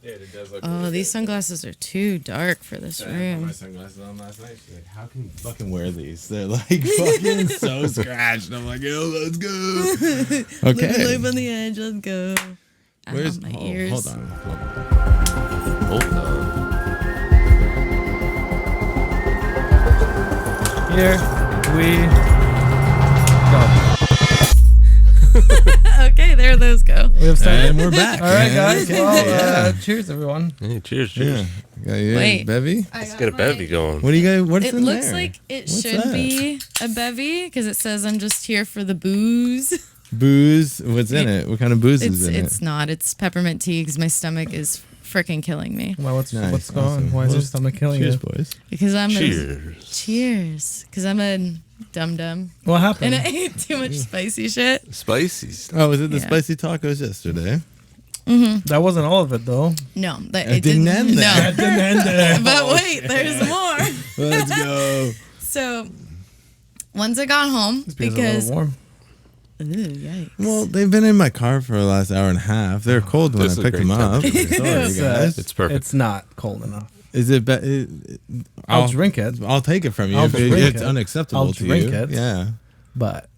Yeah, it does look Oh, these sunglasses are too dark for this I had my room. sunglasses on last night. She's like, how can you fucking wear these? They're like fucking so scratched. I'm like, yo, let's go. Okay. Live on the edge. Let's go. Where's my ears? Hold on. Here we go. Okay, there those go. We have started. And we're back. All right, guys. Okay. Well, cheers, everyone. Hey, cheers. Yeah. Wait. Bevy? Let's get a bevy going. What do you guys? What's It in looks there? like it What's should that? be a bevy because it says I'm just here for the booze. Booze. What's in it? What kind of booze is in It's not. It's peppermint tea because my stomach is freaking killing me. Well, what's Nice, going on? awesome. Why is your Well, stomach killing Cheers, you? boys. Because I'm Cheers. cheers. Because I'm a dum dum What and happened? I ate too much spicy shit. Spicy. Oh, was it the Yeah. spicy tacos yesterday? That wasn't all of it, though. No, It didn't end there. No, That didn't end there. but wait, there's more. Let's go. So once I got home, It's a because little warm. ooh, yikes. Well, they've been in my car for the last hour and a half. They're cold when This I is picked a them great up. temperature. Sorry, It's, guys. It's perfect. It's not cold enough. Is it? I'll drink it, I'll take it from you. I'll If drink it's it. unacceptable I'll to drink you. it. Yeah. but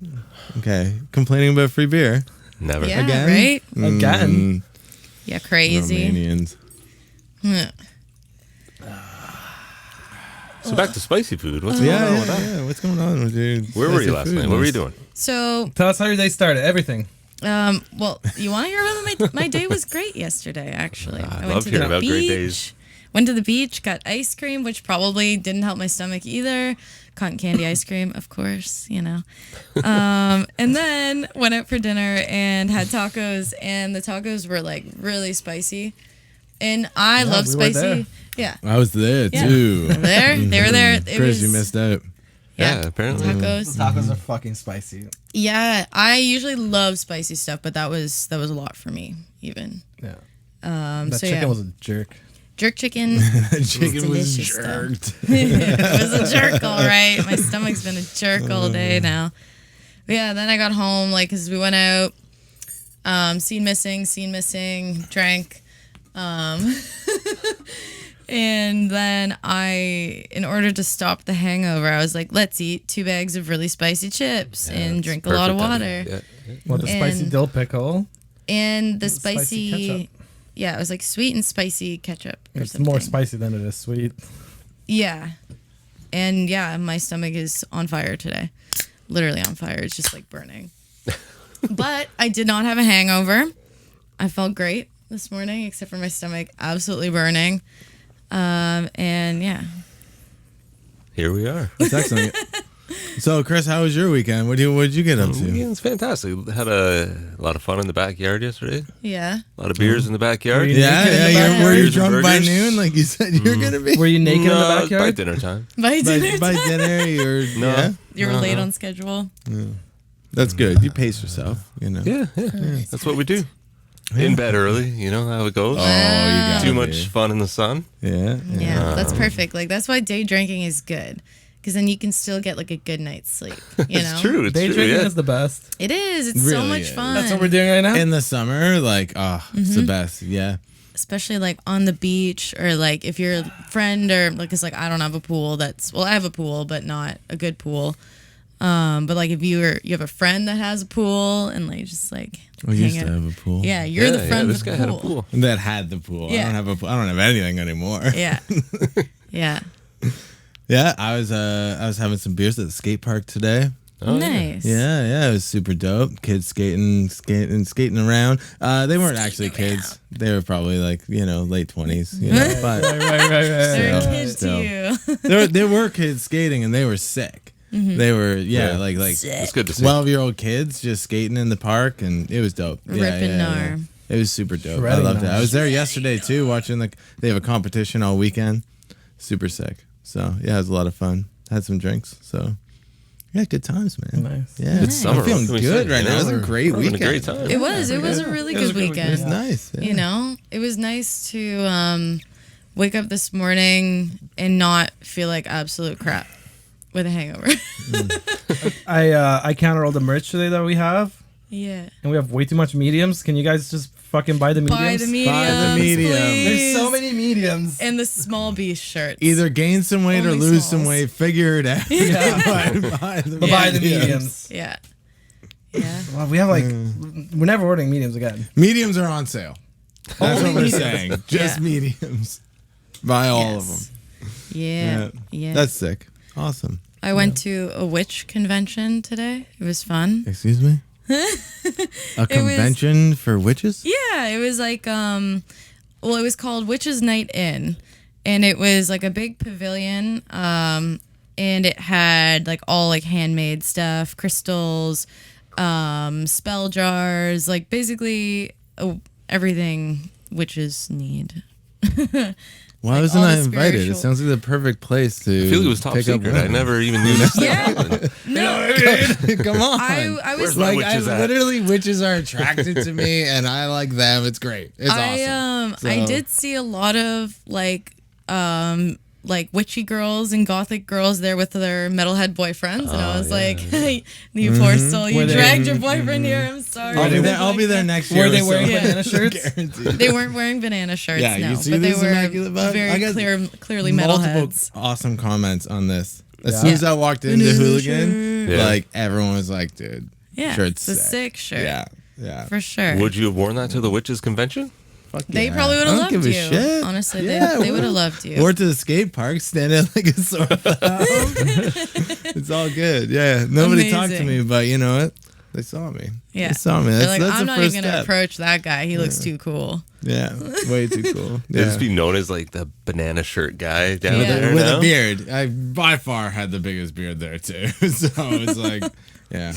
Okay. Complaining about free beer Never. Yeah, again. right? Again? Yeah, crazy. Romanians. Hmm. So back to spicy food. What's going on with that? Yeah. What's going on with you? Where were you last night? What were you doing? So, tell us how your day started. Everything. well, you want to hear about my day was great yesterday, actually. I love hearing about great days. Went to the beach, got ice cream, which probably didn't help my stomach either. Cotton candy ice cream, of course, you know. And then went out for dinner and had tacos, and the tacos were like really spicy. And I love we were spicy. there. Yeah. I was there Yeah. too. They were there. It Chris, was, you missed out. Yeah, apparently. Tacos. Tacos are fucking spicy. Yeah, I usually love spicy stuff, but that was a lot for me, even. Yeah. That That chicken was a jerk. jerk chicken. Chicken was delicious, though. jerked. It was a jerk, all right. My stomach's been a jerk all day now. But yeah, then I got home, like, because we went out, scene missing, drank. And then in order to stop the hangover, I was like, let's eat 2 bags of really spicy chips and It's drink a lot of perfect water. timing. Yeah. What, the spicy And- dill pickle? And the Spicy spicy, ketchup. yeah, it was like sweet and spicy ketchup. Or It's something. more spicy than it is sweet. Yeah. And yeah, my stomach is on fire today. Literally on fire. It's just like burning. But I did not have a hangover. I felt great this morning, except for my stomach absolutely burning. And yeah. Here we are. That's excellent. So, Chris, how was your weekend? What did you get up to? Yeah, it's fantastic. Had a lot of fun in the backyard yesterday. Yeah. A lot of beers in the backyard. Were you Yeah, naked in the yeah. backyard? Were you Beers and drunk by burgers. noon, like you said you're gonna be? Were you naked in the By backyard? dinner time. By dinner By time. dinner, you're No. yeah. You were late on schedule. That's good. You pace yourself, you know. Yeah. That's what we do. In bed early, you know how it goes. Oh, you got Too much fun in the sun. Yeah. Yeah, that's perfect. Like, that's why day drinking is good. Because then you can still get like a good night's sleep. You know? It's true. It's Day true. drinking Yeah. is the best. It is. It's so Really much is. fun. That's what we're doing right now. In the summer, like, it's the best. Yeah. Especially like on the beach, or like if you're a friend, or like, cause like I don't have a pool. I have a pool, but not a good pool. But like if you have a friend that has a pool, and like just like We used hang to out. have a pool. Yeah, you're the friend This with guy the had a pool. pool. That had the pool. Yeah. I don't have a pool. I don't have anything anymore. Yeah, yeah. Yeah, I was having some beers at the skate park today. Oh, yeah. Nice. Yeah, it was super dope. Kids skating around. They weren't actually kids. They were probably like, late 20s. But right. They're So- kids so- too. there were kids skating, and they were sick. They were like It's good to see. 12-year-old kids just skating in the park, and it was dope. Ripping gnar. It was super dope. I Shredding loved it. gnar. I was there yesterday too, watching they have a competition all weekend. Super sick. So yeah, it was a lot of fun. Had some drinks. So yeah, good times, man. Nice. Yeah, It's summer. I'm feeling What can we good say? right You now. It know, was a great we're having weekend. a great time. It was a really It was good a good weekend. It was nice. Yeah. You know, it was nice to wake up this morning and not feel like absolute crap with a hangover. I counted all the merch today that we have, Yeah. and we have way too much mediums. Can you guys just fucking buy the mediums. Buy the mediums. Buy the medium. Please. There's so many mediums. And the small beast shirts. Either gain some weight or Only lose some smalls. weight. Figure it out. Yeah. buy the But buy the mediums. Yeah. Yeah. Well, we have like, we're never ordering mediums again. Mediums are on sale. That's Only what we're mediums. saying. Just Yeah. mediums. Buy all of them. Yeah. Yeah. That's sick. Awesome. I went to a witch convention today. It was fun. Excuse me? A convention for witches? Yeah, it was like it was called Witches Night In, and it was like a big pavilion, and it had like all like handmade stuff, crystals, spell jars, like basically everything witches need. Why Like, wasn't all I the invited? It spiritual- sounds like the perfect place to I feel it was top pick up secret. I women. never even knew this thing Yeah. happened. No, Come on. I was Where's my like, witches at? literally, witches are attracted to me, and I like them. It's great. It's awesome. I So- did see a lot of like witchy girls and gothic girls there with their metalhead boyfriends, and I was like, hey, you poor soul, you Were they- dragged your boyfriend here. I'm sorry. I'll be there next year. Were they with wearing some- banana shirts? Guaranteed. They weren't wearing banana shirts, Yeah, no, you see but they this were immaculate vibe? I very got clearly Multiple metalheads. awesome comments on this. As Yeah. soon as I walked into Banana Hooligan, shirt. Yeah. like everyone was like, "Dude, Yeah, shirt's it's a sick shirt. Yeah, yeah. For sure. Would you have worn that to the witches convention? Fuck They yeah. probably would I have don't loved give you. a shit. Honestly, Yeah, they would have loved you. Or to the skate park, standing like a sore thumb. It's all good. Yeah, nobody talked to Amazing. me, but you know what? They saw me. Yeah. They saw me. They're That's, like, that's I'm the not first even gonna step. approach that guy. He looks too cool. Yeah, way too cool. They'd Yeah. just be known as like the banana shirt guy down Yeah. there With now. a beard. I by far had the biggest beard there too. So it's like, yeah,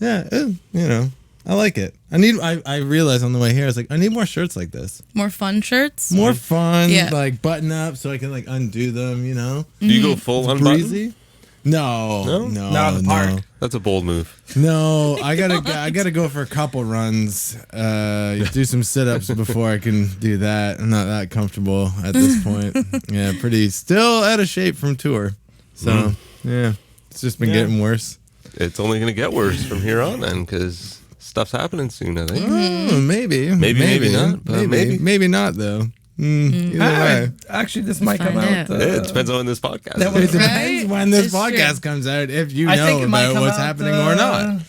you know, I like it. I realized on the way here, I was like, I need more shirts like this. More fun shirts. More fun, Yeah. like button up so I can like undo them. You know, Do you go full unbutton? breezy. No, No? no, Not in the park. That's a bold move. No, I gotta go for a couple runs, do some sit-ups before I can do that. I'm not that comfortable at this point. Yeah, pretty still out of shape from tour. So yeah, it's just been Yeah. getting worse. It's only going to get worse from here on then because stuff's happening soon, I think. Oh, maybe not, but maybe. not though. Either way. Actually, this might come find out. out. It depends on when this podcast that It was- is. depends Right? when this It's podcast true. comes out. If you I know think it might about come what's out, happening or not.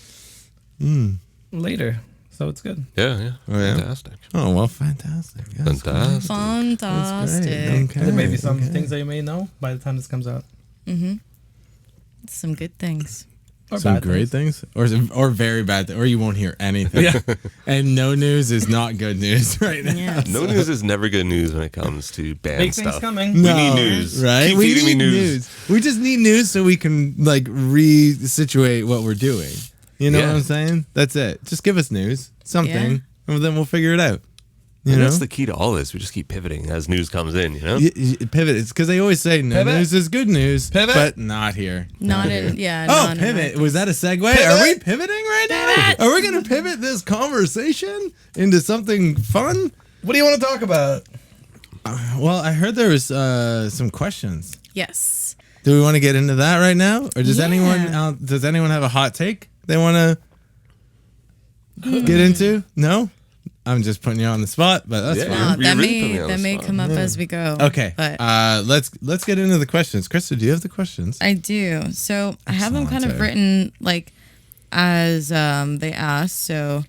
Later. So it's good. Yeah. Oh, yeah. Fantastic. Oh well, fantastic. Yeah, that's great. Fantastic. Fantastic. Okay, There may be some okay. things that you may know by the time this comes out. Some good things. Or Some bad great things, or very bad, or you won't hear anything. Yeah. And no news is not good news right now. Yeah. No news is never good news when it comes to band Big stuff. things coming. We need news. right? Keep we feeding me need news. We just need news so we can like re-situate what we're doing. You know Yeah. what I'm saying? That's it. Just give us news, something, and then we'll figure it out. You And know, that's the key to all this. We just keep pivoting as news comes in, you know? pivot. It's because they always say no Pivot. news is good news, Pivot. but not here. Not in. Yeah. Oh, no, no, pivot. no. Was that a segue? Are we pivoting right now? Are we going to pivot this conversation into something fun? What do you want to talk about? Well, I heard there was some questions. Yes. Do we want to get into that right now, or does Yeah. anyone have a hot take they want to get into? No, I'm just putting you on the spot, but that's Yeah. fine. No, You're that really putting me may on that the may spot. come up as we go. Okay, But let's get into the questions. Krista, do you have the questions? I do. So I have them kind of Excellent. written like as they ask. So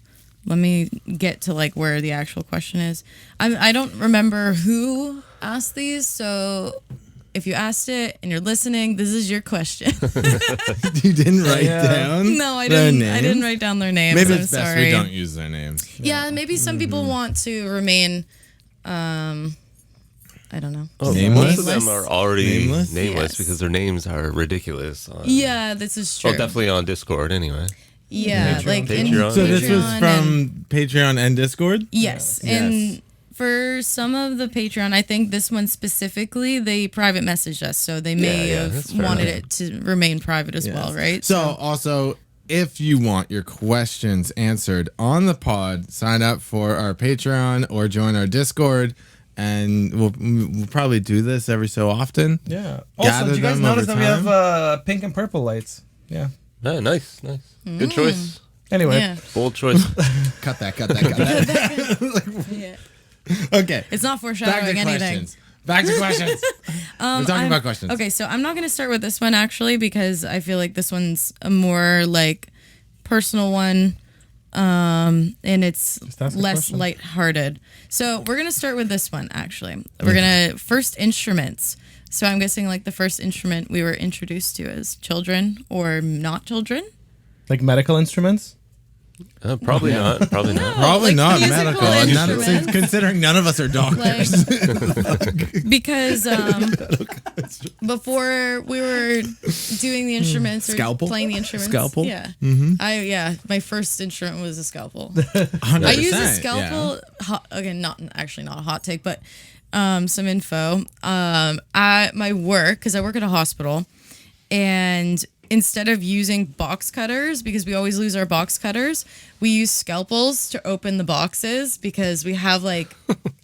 let me get to like where the actual question is. I don't remember who asked these. So if you asked it and you're listening, this is your question. You didn't write Yeah. down. No, I their didn't. I names? didn't write down their names. Maybe I'm it's best sorry. we don't use their names. Yeah, maybe some people want to remain. I don't know. Oh, Nameless? most of them are already Nameless? nameless Yes. because their names are ridiculous. Yeah, this is true. Well, definitely on Discord anyway. Yeah, Patreon. like in Patreon. So this was Patreon from and- Patreon and Discord. yes, Yes. and for some of the Patreon, I think this one specifically, they private messaged us, so they may Yeah, that's have fair wanted enough. it to remain private as well, right? So also, if you want your questions answered on the pod, sign up for our Patreon or join our Discord, and we'll probably do this every so often. Yeah. Also, Gather did you guys them notice over that we time. have pink and purple lights? Yeah. Yeah, nice. Good choice. Anyway, Yeah. Bold choice. Cut that. Cut that. Yeah. Okay. It's not Back to foreshadowing anything. questions. Back to questions. We're talking about questions. Okay, so I'm not going to start with this one actually because I feel like this one's a more like personal one, and it's Just ask a less question. lighthearted. So we're going to start with this one actually. We're going to first instruments. So I'm guessing like the first instrument we were introduced to as children or not children. like medical instruments. Probably not. Probably not. Probably like not musical medical. And instruments. considering none of us are doctors. Like, because before we were doing the instruments or Scalpel? playing the instruments, Scalpel? yeah, my first instrument was a scalpel. 100%, I use a yeah. scalpel. Again, not actually not a hot take, but some info. At my work, because I work at a hospital, and instead of using box cutters, because we always lose our box cutters, we use scalpels to open the boxes because we have like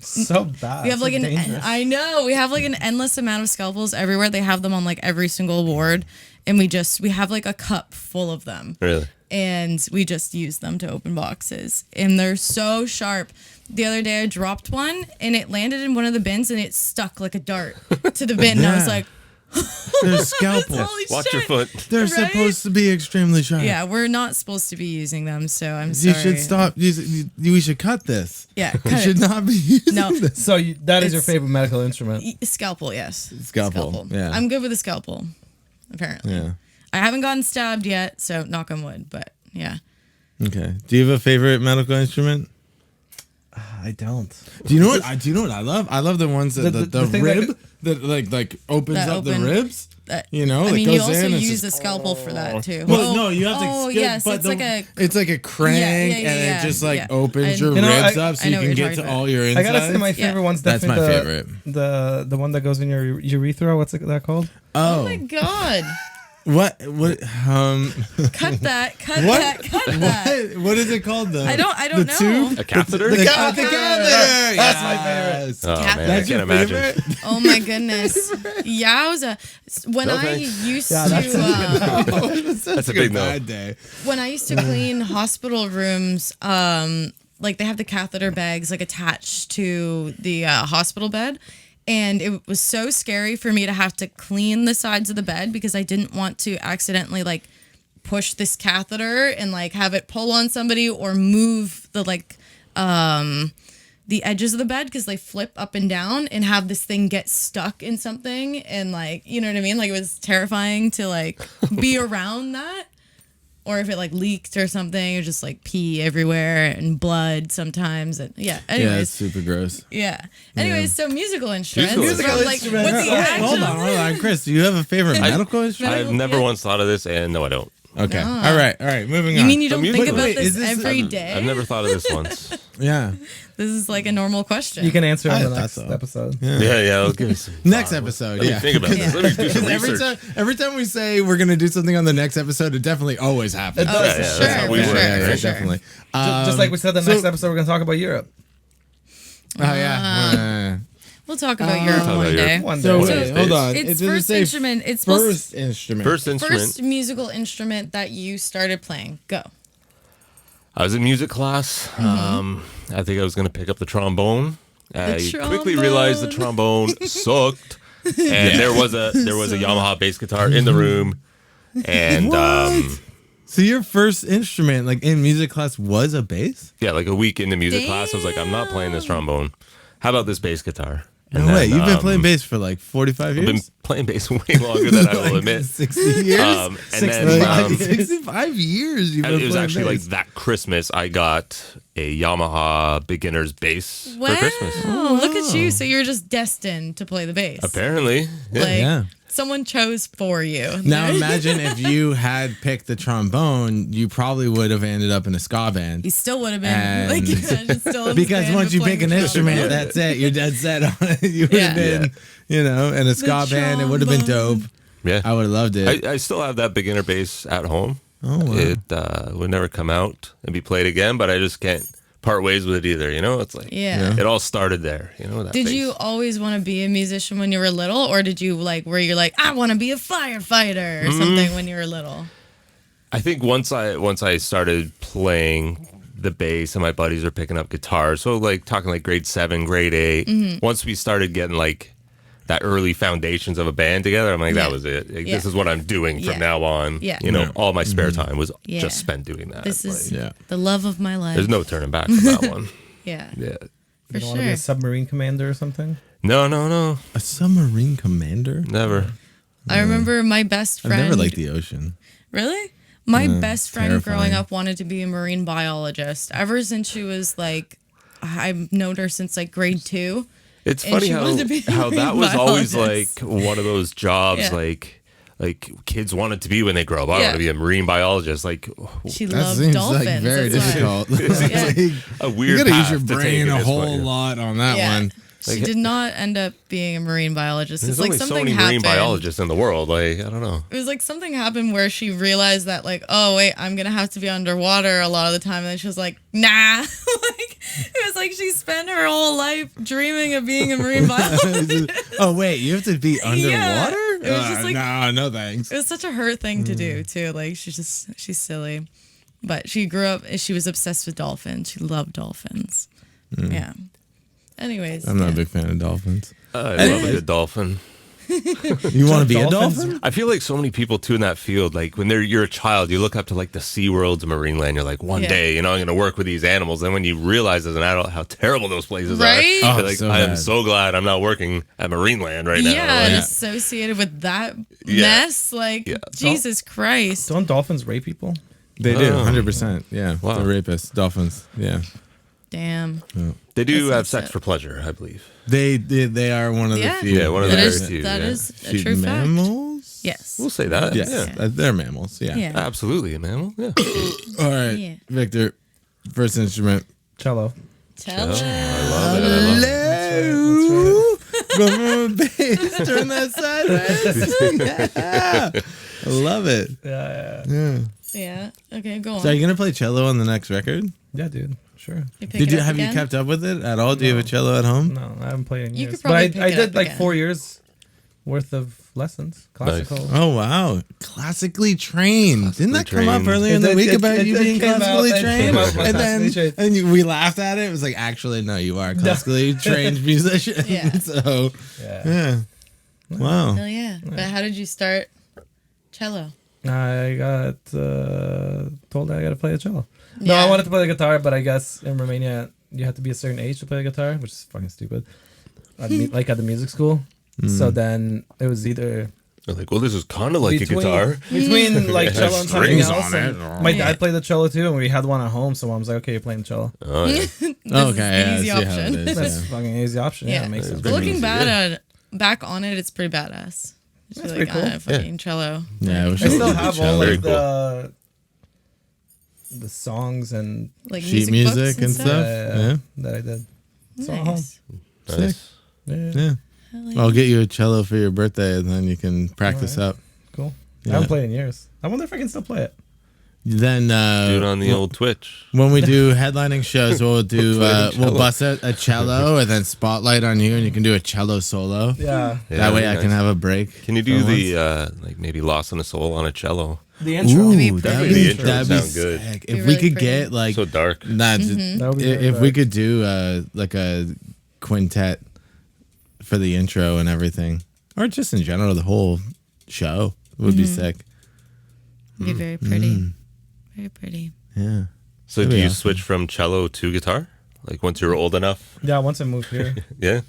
So bad. we have like So an dangerous. I know we have like an endless amount of scalpels everywhere. They have them on like every single ward, and we have like a cup full of them. Really? And we just use them to open boxes, and they're so sharp. The other day I dropped one and it landed in one of the bins and it stuck like a dart to the bin. And I was Yeah. like, They're scalpels. holy Watch shit. your foot. They're Right? supposed to be extremely sharp. Yeah, we're not supposed to be using them, so I'm You sorry. should stop. We should cut this. Yeah, We cut should it. not be using No, So that is your It's- favorite medical instrument. scalpel, yes. Scalpel, yeah. I'm good with a scalpel, apparently. Yeah. I haven't gotten stabbed yet, so knock on wood, but yeah. Okay. Do you have a favorite medical instrument? I don't. Do you know what? Do you know what I love? I love the ones that the thing rib that like opens That up open- the ribs. That, You know, I like mean, goes you also in, it's use just- a scalpel for that too. Well, no, you have to. Oh, skip, yes, but it's like a. it's like a crank, yeah, and yeah, it just like yeah. opens I- your You know, ribs I- up so I you know can what you're get to talking all about. your I insides. gotta say, my Yeah. favorite one's That's definitely my favorite. The one that goes in your urethra. What's that called? Oh my god! What? Cut that! Cut What? that! Cut that! What is it called though? I don't know. Tube? A catheter? The catheter. catheter. That's my favorite. Yes. Oh, man, I That's your can't imagine. favorite? Oh my goodness! Yowza! When No I thanks. used Yeah, that's to That's a big no. bad day. when I used to clean hospital rooms, like they have the catheter bags like attached to the hospital bed. And it was so scary for me to have to clean the sides of the bed because I didn't want to accidentally like push this catheter and like have it pull on somebody or move the like the edges of the bed because they flip up and down and have this thing get stuck in something and like, you know what I mean? Like it was terrifying to like be around that. Or if it like leaked or something, or just like pee everywhere and blood sometimes. And yeah, Yeah, anyways. it's super gross. Yeah. Anyways, so musical instruments. Musical So, like, instruments. what's the Wait, actual? Hold on, Chris. Do you have a favorite medical instrument? I've never once thought of this, and no, I don't. Okay. All right. Moving You on. mean you don't think musical- about Wait, this is this- every day? I've never thought of this once. Yeah. This is like a normal question. You can answer on I the thought next so. episode. Yeah, I'll give me some. Next episode. Let me Yeah. think about this. Let me do some Every research. time we say we're gonna do something on the next episode, it definitely always happens. It Oh, does. for yeah, sure, that's how we for work, sure, yeah, for yeah, sure. Definitely. Just like we said, the next episode we're gonna talk about Europe. Oh yeah. We'll talk about Europe talk one about day. Europe. One So day. wait, hold on. It's It doesn't first say instrument. It's supposed First instrument. First instrument. first musical instrument that you started playing. Go. I was in music class. I think I was going to pick up the trombone. I quickly realized the trombone sucked, and there was a Yamaha bass guitar in the room, and So your first instrument, like in music class, was a bass? yeah, like a week into music class, I was like, I'm not playing this trombone. How about this bass guitar? No And way. then, You've been playing bass for like 45 years? I've been playing bass way longer than I will Like admit. 60 years? And then Like 65 years you've been it was playing actually bass. like that Christmas I got a Yamaha beginner's bass Wow. for Christmas. Look at you. So you're just destined to play the bass. Apparently, yeah. Like Yeah. someone chose for you. Now imagine if you had picked the trombone, you probably would have ended up in a ska band. He still would have been And- like still in his Because band, once but you playing pick an the instrument, trombone. that's it. You're dead set on it. You would have Yeah. been, you know, in a ska band. It would have been dope. Yeah. I would have loved it. I still have that beginner bass at home. Oh, wow. It would never come out and be played again, but I just can't part ways with it either. You know, it's like Yeah. it all started there. You know, that Did bass. you always want to be a musician when you were little, or did you like where you're like I want to be a firefighter or something when you were little? I think once I started playing the bass and my buddies are picking up guitar, so like talking like grade 7, grade 8, once we started getting like that early foundations of a band together, I'm like, that was it. Like, this is what I'm doing from now on. Yeah. You know, all my spare time was just spent doing that. This is like, the love of my life. there's no turning back from that one. Yeah. Yeah. For You don't want to be a submarine commander or something? No. A submarine commander? Never. I remember my best friend. I've never liked the ocean. Really? My best friend terrifying. growing up wanted to be a marine biologist. Ever since she was like, I've known her since like grade 2. It's And funny she wanted to be a how that marine was always like biologist. one of those jobs Yeah. like kids wanted to be when they grow up. I Yeah. want to be a marine biologist. Like She That loved seems dolphins. like very that's why. difficult. Yeah. Like, a you weird gotta use path your to take brain at a this whole point. lot on that Yeah. one. She did not end up being a marine biologist. There's It's like only so something many happened. marine biologists in the world. Like, I don't know. It was like something happened where she realized that like, oh wait, I'm gonna have to be underwater a lot of the time, and then she was like, nah. Like it was like she spent her whole life dreaming of being a marine biologist. Oh wait, you have to be underwater? It was just like- no thanks. It was such a her thing to do too. Like she's silly, but she grew up. She was obsessed with dolphins. She loved dolphins. Yeah. Anyways, I'm not a big fan of dolphins. I love a good dolphin. You want to be a Dolphins? dolphin? I feel like so many people too in that field. Like when you're a child, you look up to like the SeaWorlds and Marineland. You're like, one Yeah. day, I'm going to work with these animals. And when you realize as an adult how terrible those places Right? are, Oh, you're like, so I am bad. so glad I'm not working at Marineland right now. Yeah, and Like, associated with that Yeah. mess, like Yeah. Jesus Christ. Don't dolphins rape people? They do, Oh. 100%. Yeah, Wow. they're rapists, dolphins. Yeah, Damn. they do That's have sex upset. for pleasure, I believe. they are one of the Yeah. few. Yeah, one of That the is very few. that yeah. is a few true fact. mammals. Yes. We'll say that. Yes, Yeah. they're mammals. Yeah. Yeah. Absolutely, a mammal. Yeah. All right, Yeah. Victor, first instrument. Cello. Tell I us. love it. I love it. Hello. Go from a bass, turn that sideways. Yeah. I love it. Yeah. Yeah. Yeah. Okay, go on. So are you gonna play cello on the next record? Yeah, dude. Sure. You pick Did it you up have again? you kept up with it at all? Do you have a cello at home? No, I haven't played in You years. could probably but pick I it did up like again. 4 years worth of lessons. Classical. Oh wow, classically trained. Didn't that come up trained. earlier in the It week did- about it you did being came out- classically it trained? came out And then classically trained. we laughed at it. It was like, actually, no, you are a classically trained musician. Yeah. So Yeah. yeah, wow. Hell yeah. But how did you start cello? I got told that I got to play the cello. No, Yeah. I wanted to play the guitar, but I guess in Romania you have to be a certain age to play the guitar, which is fucking stupid. Like at the music school. So then it was either They're like, well, this is kind of like a guitar. between like It has cello and something strings else. on it. and my dad played the cello too, and we had one at home. So Mom was like, "Okay, you're playing the cello." Oh, yeah. This Okay, is yeah, the I easy see how option. it is. That's Yeah. fucking an easy option. Yeah, Yeah. it makes sense. Pretty Looking easy, back on it, it's pretty badass. Just That's be pretty like, cool. ah, fucking cello. Yeah, I wish I I still could have do all cello. Very like the songs and Like Sheet music, books music and stuff. Yeah. that I did. It's all at home. Nice. Nice. Yeah, Yeah, Hell yeah. I'll get you a cello for your birthday, and then you can practice up. cool. Yeah. I haven't played in years. I wonder if I can still play it. Then Do it on the old Twitch. when we do headlining shows, we'll do Playing we'll cello. bust out a cello and then spotlight on you, and you can do a cello solo. Yeah. That way I nice. can have a break. Can you do for the like maybe Lost in a Soul on a cello? The intro. Ooh, be that'd pretty. be, The intro that'd be sound good. sick. Be If we really could pretty. get like So dark. nah, That would be very if we dark. could do like a quintet for the intro and everything, or just in general the whole show would be sick. Be very pretty. Very pretty. Yeah. So That'd do be you awesome. switch from cello to guitar? Like once you're old enough? Yeah, once I moved here. Yeah.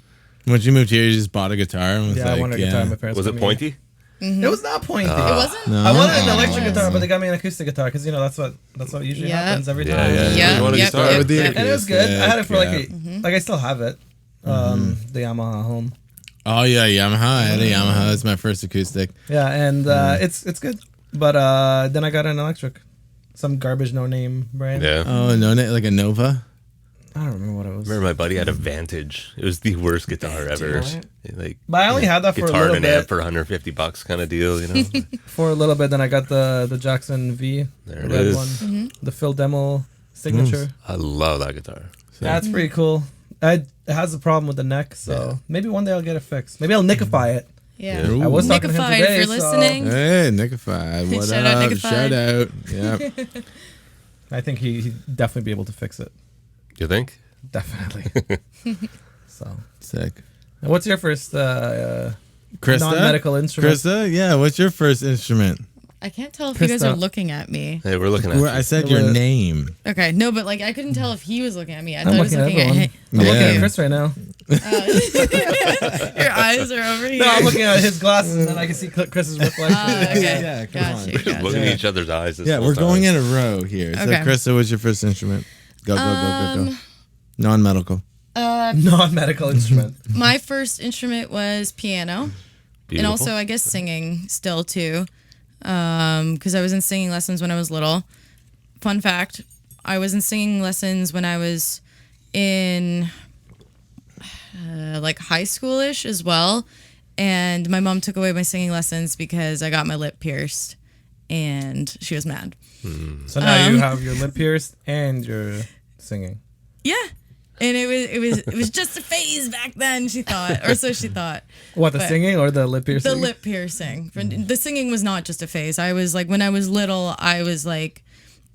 Once you moved here, you just bought a guitar and was Yeah, like, I wanted a yeah. guitar. My parents Was got it me. pointy? It was not pointy. It wasn't? No. I wanted an Oh. electric guitar, but they got me an acoustic guitar because that's what usually Yeah. happens every Yeah, time. yeah. Yeah, You want to yep, start yep, with the yep. And it was good. I had it for like Yeah. like I still have it. The Yamaha home. Oh yeah, Yamaha. I had a Yamaha. It's my first acoustic. Yeah, and it's good. But then I got an electric, some garbage no name brand. Yeah. Oh no, like a Nova. I don't remember what it was. Remember my buddy had a Vantage. It was the worst guitar ever. Right. Like But I only had that for a guitar little and an amp bit. for $150 kind of deal, you know? For a little bit, then I got the Jackson V, There the it red is. one, the Phil Demo signature. I love that guitar. That's pretty cool. It has a problem with the neck, so maybe one day I'll get it fixed. Maybe I'll nickify it Yeah. Ooh. I was talking to him Nickified, today. if you're listening. Hey, Nickified. What Shout out, up? Nickified. Shout out. Yeah. I think he'd definitely be able to fix it. You think? Definitely. So, Sick. and what's your first Krista? non-medical instrument? Krista, yeah. What's your first instrument? I can't tell if you guys are Krista. looking at me. Hey, we're looking at you. I said your name. Okay, no, but like I couldn't tell if he was looking at me. I I'm thought he was looking at looking at everyone. him. I'm looking Yeah. at Chris right now. Your eyes are over here. No, I'm looking at his glasses, and then I can see Chris's reflection. Okay. Yeah, come Got on. you, got Looking you. at each other's eyes. This Yeah, whole we're going time. in a row here. So, Okay. Krista, what's your first instrument? Go. Non-medical. Non-medical instrument. My first instrument was piano. Beautiful. And also, I guess singing still too, because I was in singing lessons when I was little. Fun fact: I was in singing lessons when I was in like high schoolish as well, and my mom took away my singing lessons because I got my lip pierced, and she was mad. So now you have your lip pierced and you're singing. Yeah, and it was just a phase back then. She thought, or so she thought. What, the But- singing or the lip piercing? The lip piercing. The singing was not just a phase. I was like, when I was little, I was like,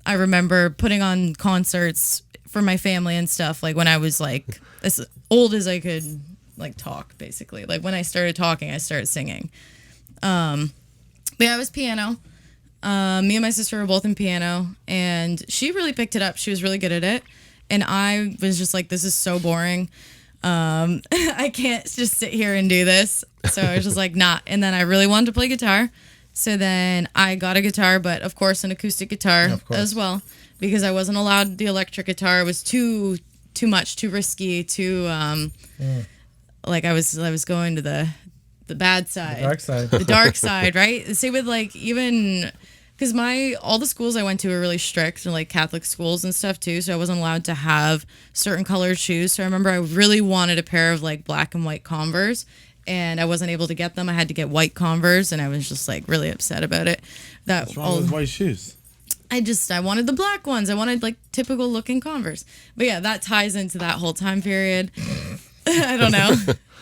I remember putting on concerts for my family and stuff. Like when I was like as old as I could, like talk basically. Like when I started talking, I started singing. But yeah, it was piano. Me and my sister were both in piano, and she really picked it up. She was really good at it, and I was just like, this is so boring. I can't just sit here and do this. So I was just like, nah. And then I really wanted to play guitar. So then I got a guitar, but of course an acoustic guitar Of course. as well, because I wasn't allowed the electric guitar. It was too much, too risky, too like I was going to the bad side. Dark side. The dark side, right? Same with like even because all the schools I went to were really strict and like Catholic schools and stuff too, so I wasn't allowed to have certain colored shoes. So I remember I really wanted a pair of like black and white Converse, and I wasn't able to get them. I had to get white Converse, and I was just like really upset about it. What's wrong with white shoes? I wanted the black ones. I wanted like typical looking Converse. But yeah, that ties into that whole time period. I don't know.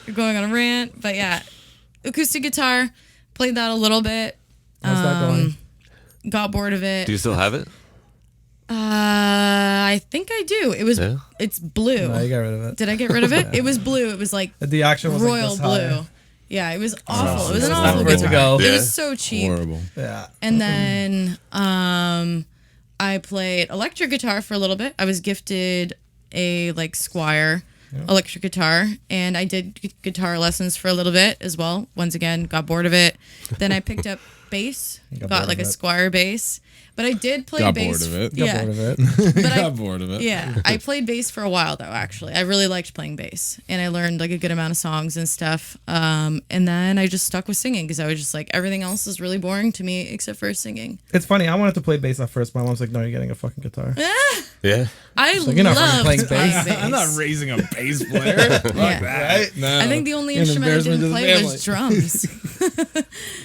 You're going on a rant, but yeah, acoustic guitar, played that a little bit. How's that going? Got bored of it. Do you still have it? I think I do. Yeah? It's blue. No, you got rid of it. Did I get rid of it? It was blue. It was like The action was royal like this blue. high. Yeah, it was awful. It was an It's awful not where to guitar. go. It Yeah. was so cheap. Horrible. Yeah. And then I played electric guitar for a little bit. I was gifted a like Squire electric guitar, and I did guitar lessons for a little bit as well. Once again, got bored of it. Then I picked up bass, Got got bored like a of it. Squire bass. But I did play Got bass. bored of it. Got Yeah. bored of it. But I, Got bored of it. yeah, I played bass for a while though. Actually, I really liked playing bass, and I learned like a good amount of songs and stuff. And then I just stuck with singing because I was just like, everything else is really boring to me except for singing. It's funny. I wanted to play bass at first. My mom's like, "No, you're getting a fucking guitar." Yeah. I like, you're not fucking love playing playing bass. bass. I'm not raising a bass player. Fuck Yeah. that. No. I think the only You're an instrument I embarrassment didn't to the play was drums.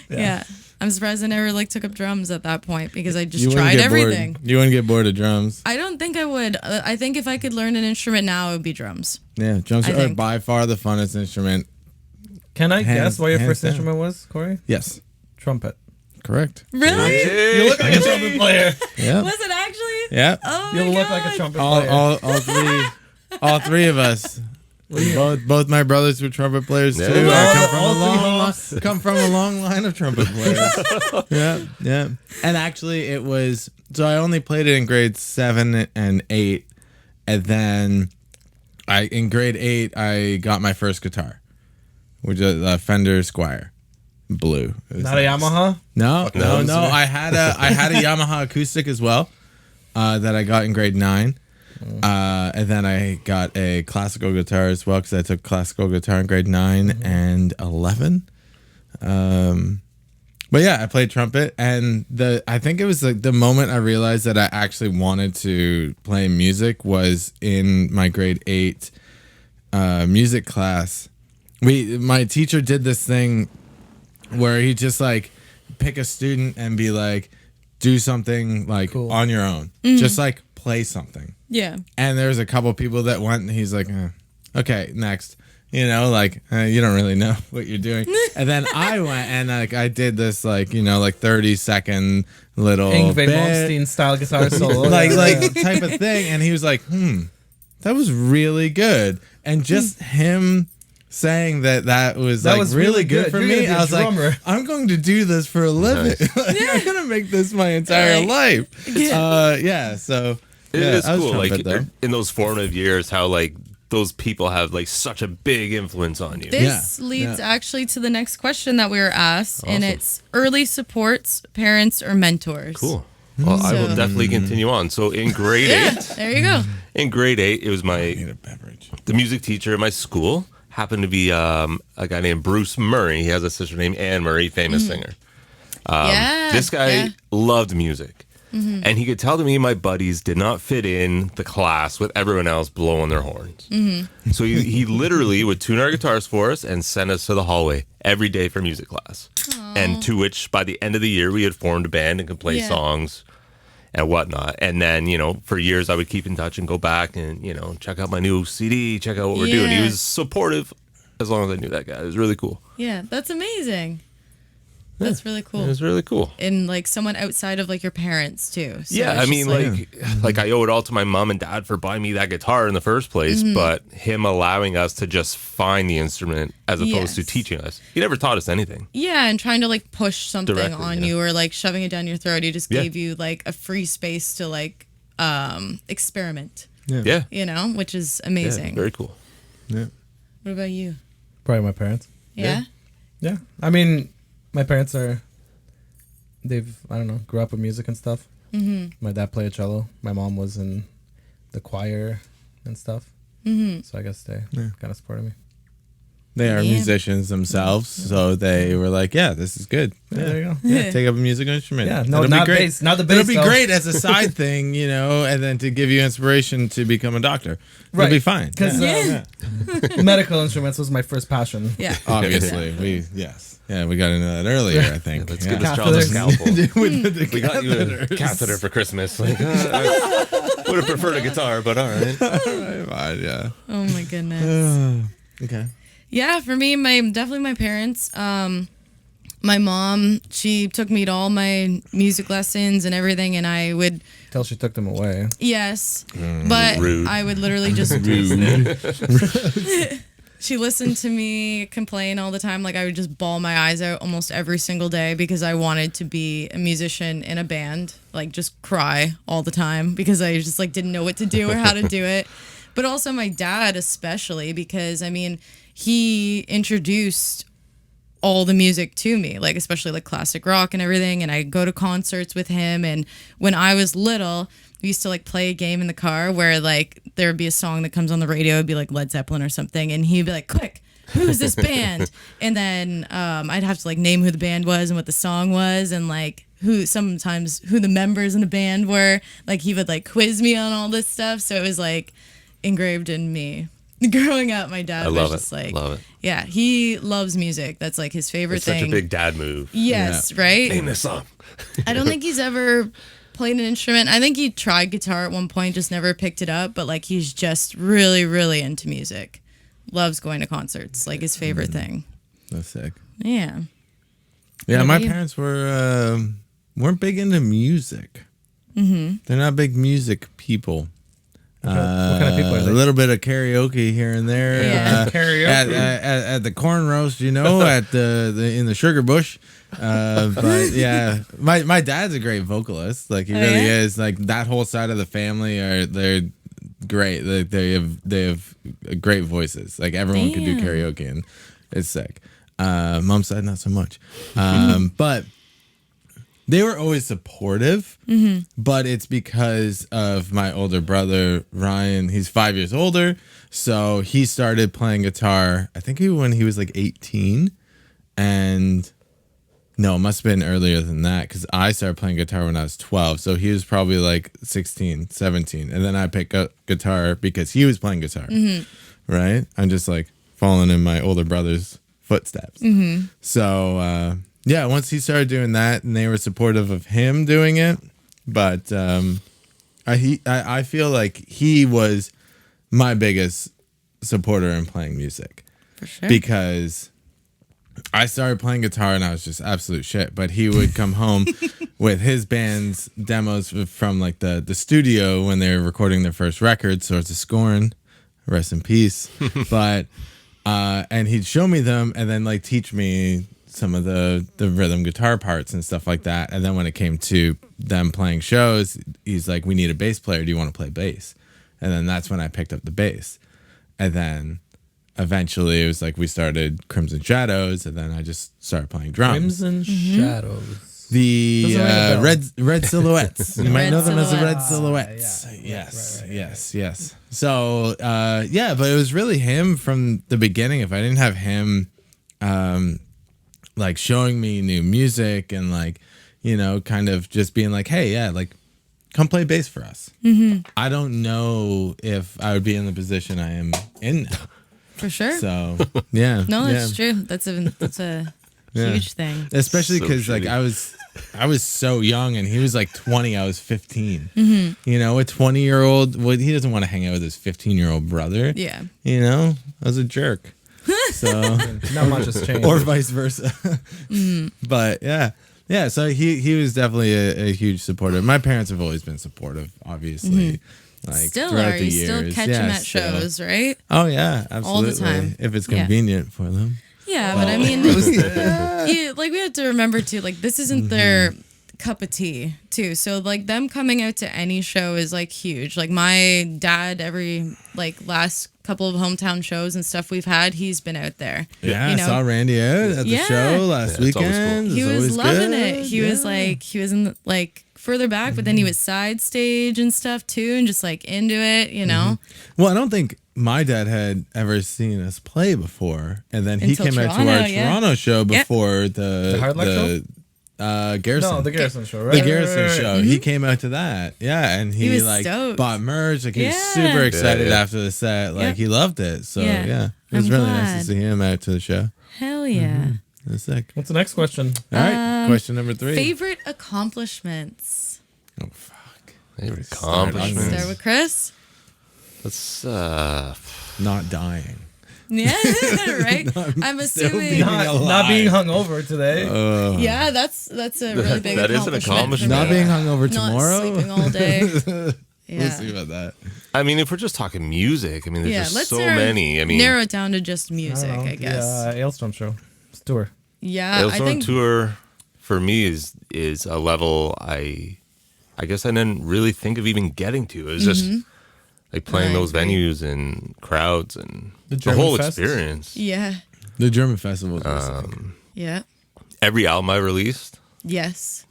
Yeah. Yeah. I'm surprised I never like took up drums at that point because I just you wouldn't tried get everything. Bored. You wouldn't get bored of drums. I don't think I would. I think if I could learn an instrument now, it would be drums. Yeah, drums I are think. by far the funnest instrument. Can I guess what your hands first down. instrument was, Corey? Yes, Trumpet. correct. Really? You look like a trumpet player. Yeah, Was it actually? yeah. Oh You my look God. like a trumpet All, player. all three of us. Both my brothers were trumpet players too. Yeah. I come from a long line of trumpet players. yeah. And actually, it was so I only played it in grades 7 and 8, and then in grade 8 I got my first guitar, which is a Fender Squire, blue. It was Not a Yamaha. No. No. I had a Yamaha acoustic as well that I got in grade 9. And then I got a classical guitar as well because I took classical guitar in grade 9 and 11. But yeah, I played trumpet, and I think it was like the moment I realized that I actually wanted to play music was in my grade 8 music class. My teacher did this thing where he just like pick a student and be like, do something like Cool. on your own, just like play something. Yeah. And there's a couple people that went, and he's like, okay, next. you don't really know what you're doing. And then I went and I did this 30-second little Yngwie bit, Malmsteen style guitar solo. like type of thing. And he was like, that was really good. And just him saying that was really good for You're me. gonna be a I was drummer. like, I'm going to do this for a living. I'm gonna make this my entire life. So It is I was cool. trumpet, though. In those formative years, how those people have such a big influence on you. This leads actually to the next question that we were asked, and it's early supports, parents, or mentors. Cool. Well, I will So- definitely continue on. So in grade 8, There you go. in grade 8, it was Need a beverage. the music teacher at my school happened to be a guy named Bruce Murray. He has a sister named Anne Murray, famous singer. This guy loved music. And he could tell to me my buddies did not fit in the class with everyone else blowing their horns. So he literally would tune our guitars for us and send us to the hallway every day for music class. And to which, by the end of the year, we had formed a band and could play songs and whatnot. And then, for years, I would keep in touch and go back and, check out my new CD, check out what we're doing. He was supportive as long as I knew that guy. It was really cool. Yeah, that's amazing. That's really cool. It was really cool. And someone outside of your parents too. So Yeah, it's I mean, just I owe it all to my mom and dad for buying me that guitar in the first place, but him allowing us to just find the instrument as opposed to Yes. teaching us. He never taught us anything. yeah, and trying to push something Directly, on yeah. you or shoving it down your throat. He just Yeah. gave you a free space to experiment. Yeah. Which is Yeah, amazing. very cool. Yeah. What about you? Probably my parents. Yeah. Yeah. I mean, my parents grew up with music and stuff. My dad played cello. My mom was in the choir and stuff. So I guess they kind of supported me. They are Yeah. musicians themselves, so they were like, "Yeah, this is good. Yeah, there you go. Yeah, take up a musical instrument. Yeah, no, It'll not be great. bass, not the bass, It'll be though. great as a side thing, and then to give you inspiration to become a doctor. Right. It'll be fine. Because medical instruments was my first passion. Yeah. Obviously, we got into that earlier. I think. Let's Yeah. get this child a Catheters. scalpel. With the We got you a catheters. catheter for Christmas. I would have preferred a guitar, but all right. Fine, yeah. Oh my goodness. Okay. Yeah, for me, definitely my parents. My mom, she took me to all my music lessons and everything, and I would Till she took them away. but rude. I would literally just She listened to me complain all the time. I would just bawl my eyes out almost every single day because I wanted to be a musician in a band. Just cry all the time because I just didn't know what to do or how to do it. But also my dad especially because, he introduced all the music to me, especially classic rock and everything. And I go to concerts with him. And when I was little, we used to play a game in the car where there would be a song that comes on the radio. It'd be Led Zeppelin or something. And he'd be like, quick, who's this band? And then I'd have to name who the band was and what the song was and who the members in the band were. He would quiz me on all this stuff. So it was engraved in me. Growing up, my dad I was love just it. Love it. yeah, he loves music. That's his favorite It's thing. such a big dad move. Yes, right? Name this song. I don't think he's ever played an instrument. I think he tried guitar at one point, just never picked it up. But he's just really, really into music. Loves going to concerts. His favorite thing. That's sick. Yeah. Yeah, What my about you? parents weren't big into music. Mm-hmm. They're not big music people. What kind of people are A they? little bit of karaoke here and there. Yeah. Karaoke. At the corn roast, at the in the sugar bush. But yeah, my dad's a great vocalist. He really yeah? is. That whole side of the family they're great. They have great voices. Everyone can do Damn. karaoke and it's sick. Mom's side not so much. But they were always supportive, but it's because of my older brother, Ryan. He's 5 years older. So he started playing guitar, I think when he was 18. And no, it must have been earlier than that because I started playing guitar when I was 12. So he was probably 16, 17. And then I picked up guitar because he was playing guitar, right? I'm just following in my older brother's footsteps. So, yeah, once he started doing that, and they were supportive of him doing it, but I feel like he was my biggest supporter in playing music. For sure. because I started playing guitar and I was just absolute shit. But he would come home with his band's demos from like the studio when they were recording their first record, Swords of Scorn, rest in peace. But and he'd show me them and then like teach me some of the rhythm guitar parts and stuff like that. And then when it came to them playing shows, he's like, "We need a bass player. Do you want to play bass?" And then that's when I picked up the bass. And then eventually it was like we started Crimson Shadows, and then I just started playing drums. Crimson Shadows. The Doesn't ring a bell. red silhouettes. You might Red know them as the red Silhouettes. silhouettes. Yeah. Yes, Right. yes. So yeah, but it was really him from the beginning. If I didn't have him, like showing me new music and like, you know, kind of just being like, "Hey, yeah, like come play bass for us." I don't know if I would be in the position I am in now. For sure. So yeah, No, yeah. that's true. That's a Yeah. huge thing. Especially So because like shitty. I was so young and he was like 20, I was 15. You know, a 20-year-old, well, he doesn't want to hang out with his 15-year-old brother. Yeah. You know, I was a jerk. So Not much has changed. or vice versa. But yeah. So he was definitely a huge supporter. My parents have always been supportive, obviously. Like Still throughout are the you still years. catch Yeah, them at still. shows, right? Oh yeah, absolutely. time. If it's Yeah. convenient for them. Yeah, but I mean, like we have to remember too, like this isn't their cup of tea too. So like them coming out to any show is like huge. Like my dad, every like last couple of hometown shows and stuff we've had, he's been out there. Yeah, You I know? saw Randy out at the Yeah. show last Yeah, it's always cool. weekend. He It's was always loving good. it. He was like, he was in the, like further back, but then he was side stage and stuff too, and just like into it, you know. Well, I don't think my dad had ever seen us play before, and then he Until came out to Toronto, our yeah. Toronto show before the Hard Luck show? Garrison. No, the Garrison show, right? The Garrison Right. show. He came out to that. Yeah, and he was like stoked. bought merch. Like he was Yeah. super excited Yeah. after the set. Like Yep. he loved it. So Yeah. yeah, it was I'm really glad. nice to see him out to the show. Hell yeah. It was sick. What's the next question? All right, question number 3. Favorite accomplishments. Oh fuck. Favorite Start accomplishments. Start with Chris. Let's Not dying. Yeah, right. I'm assuming. being Not being hungover today. Yeah, that's a really big That is an accomplishment. accomplishment. Not being hungover Not tomorrow. sleeping all day. Yeah. We'll see about that. I mean, if we're just talking music, I mean, there's Yeah, just let's so many. I mean, narrow it down to just music, don't know. I guess. The Ailstrom show. Tour. Yeah, I Hailstorm think. Tour for me is a level I guess I didn't really think of even getting to. It was just like playing I those agree. venues and crowds and the German whole fests? experience. Yeah, The German festival. Was sick. yeah, Every album I released yes,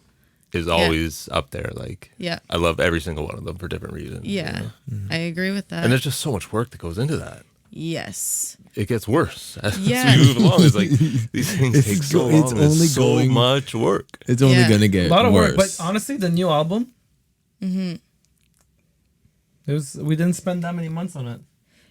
is always up there. Like, yeah, I love every single one of them for different reasons. you yeah. know? I agree with that. And there's just so much work that goes into that. Yes. It gets worse as Yeah. we move along. It's like these things It's take so go- long. it's It's only so going- much work. It's only Yeah. gonna get A lot of work, worse. but honestly, the new album. It was. We didn't spend that many months on it.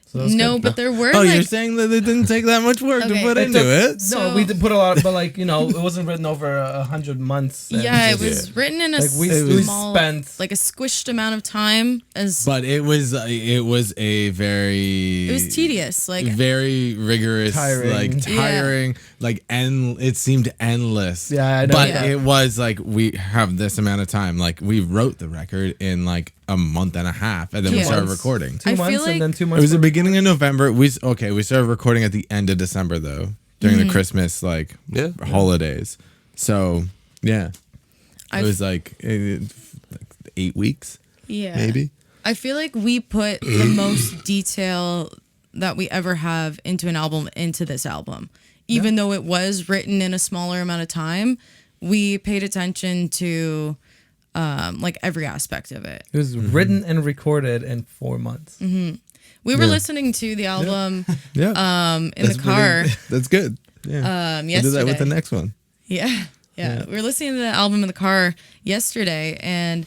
So that was No, good. but there were Oh, like you're saying that it didn't take that much work Okay. to put It into took- it? No, So- we did put a lot, but like it wasn't written over 100 months. and yeah, it just- was written in a Like we small, spent. like a squished amount of time. As But it was a very it was tedious, like very rigorous, Tiring. like Yeah. tiring, like it seemed endless. Yeah, I know. But Yeah. it was like we have this amount of time. Like we wrote the record in like a month and a half, and then we Yeah. started Months. recording. 2 I feel months like- and then 2 It months. was the for- beginning of November. We started recording at the end of December though, during Mm-hmm. the Christmas like Yeah. holidays. So yeah, I it was like 8 weeks yeah, maybe. I feel like we put the most detail that we ever have into an album into this album. Even though it was written in a smaller amount of time, we paid attention to like every aspect of it. It was written and recorded in 4 months. We were listening to the album Yeah, in the car That's good. Yeah, we'll do that with the yesterday. next one. Yeah. We were listening to the album in the car yesterday, and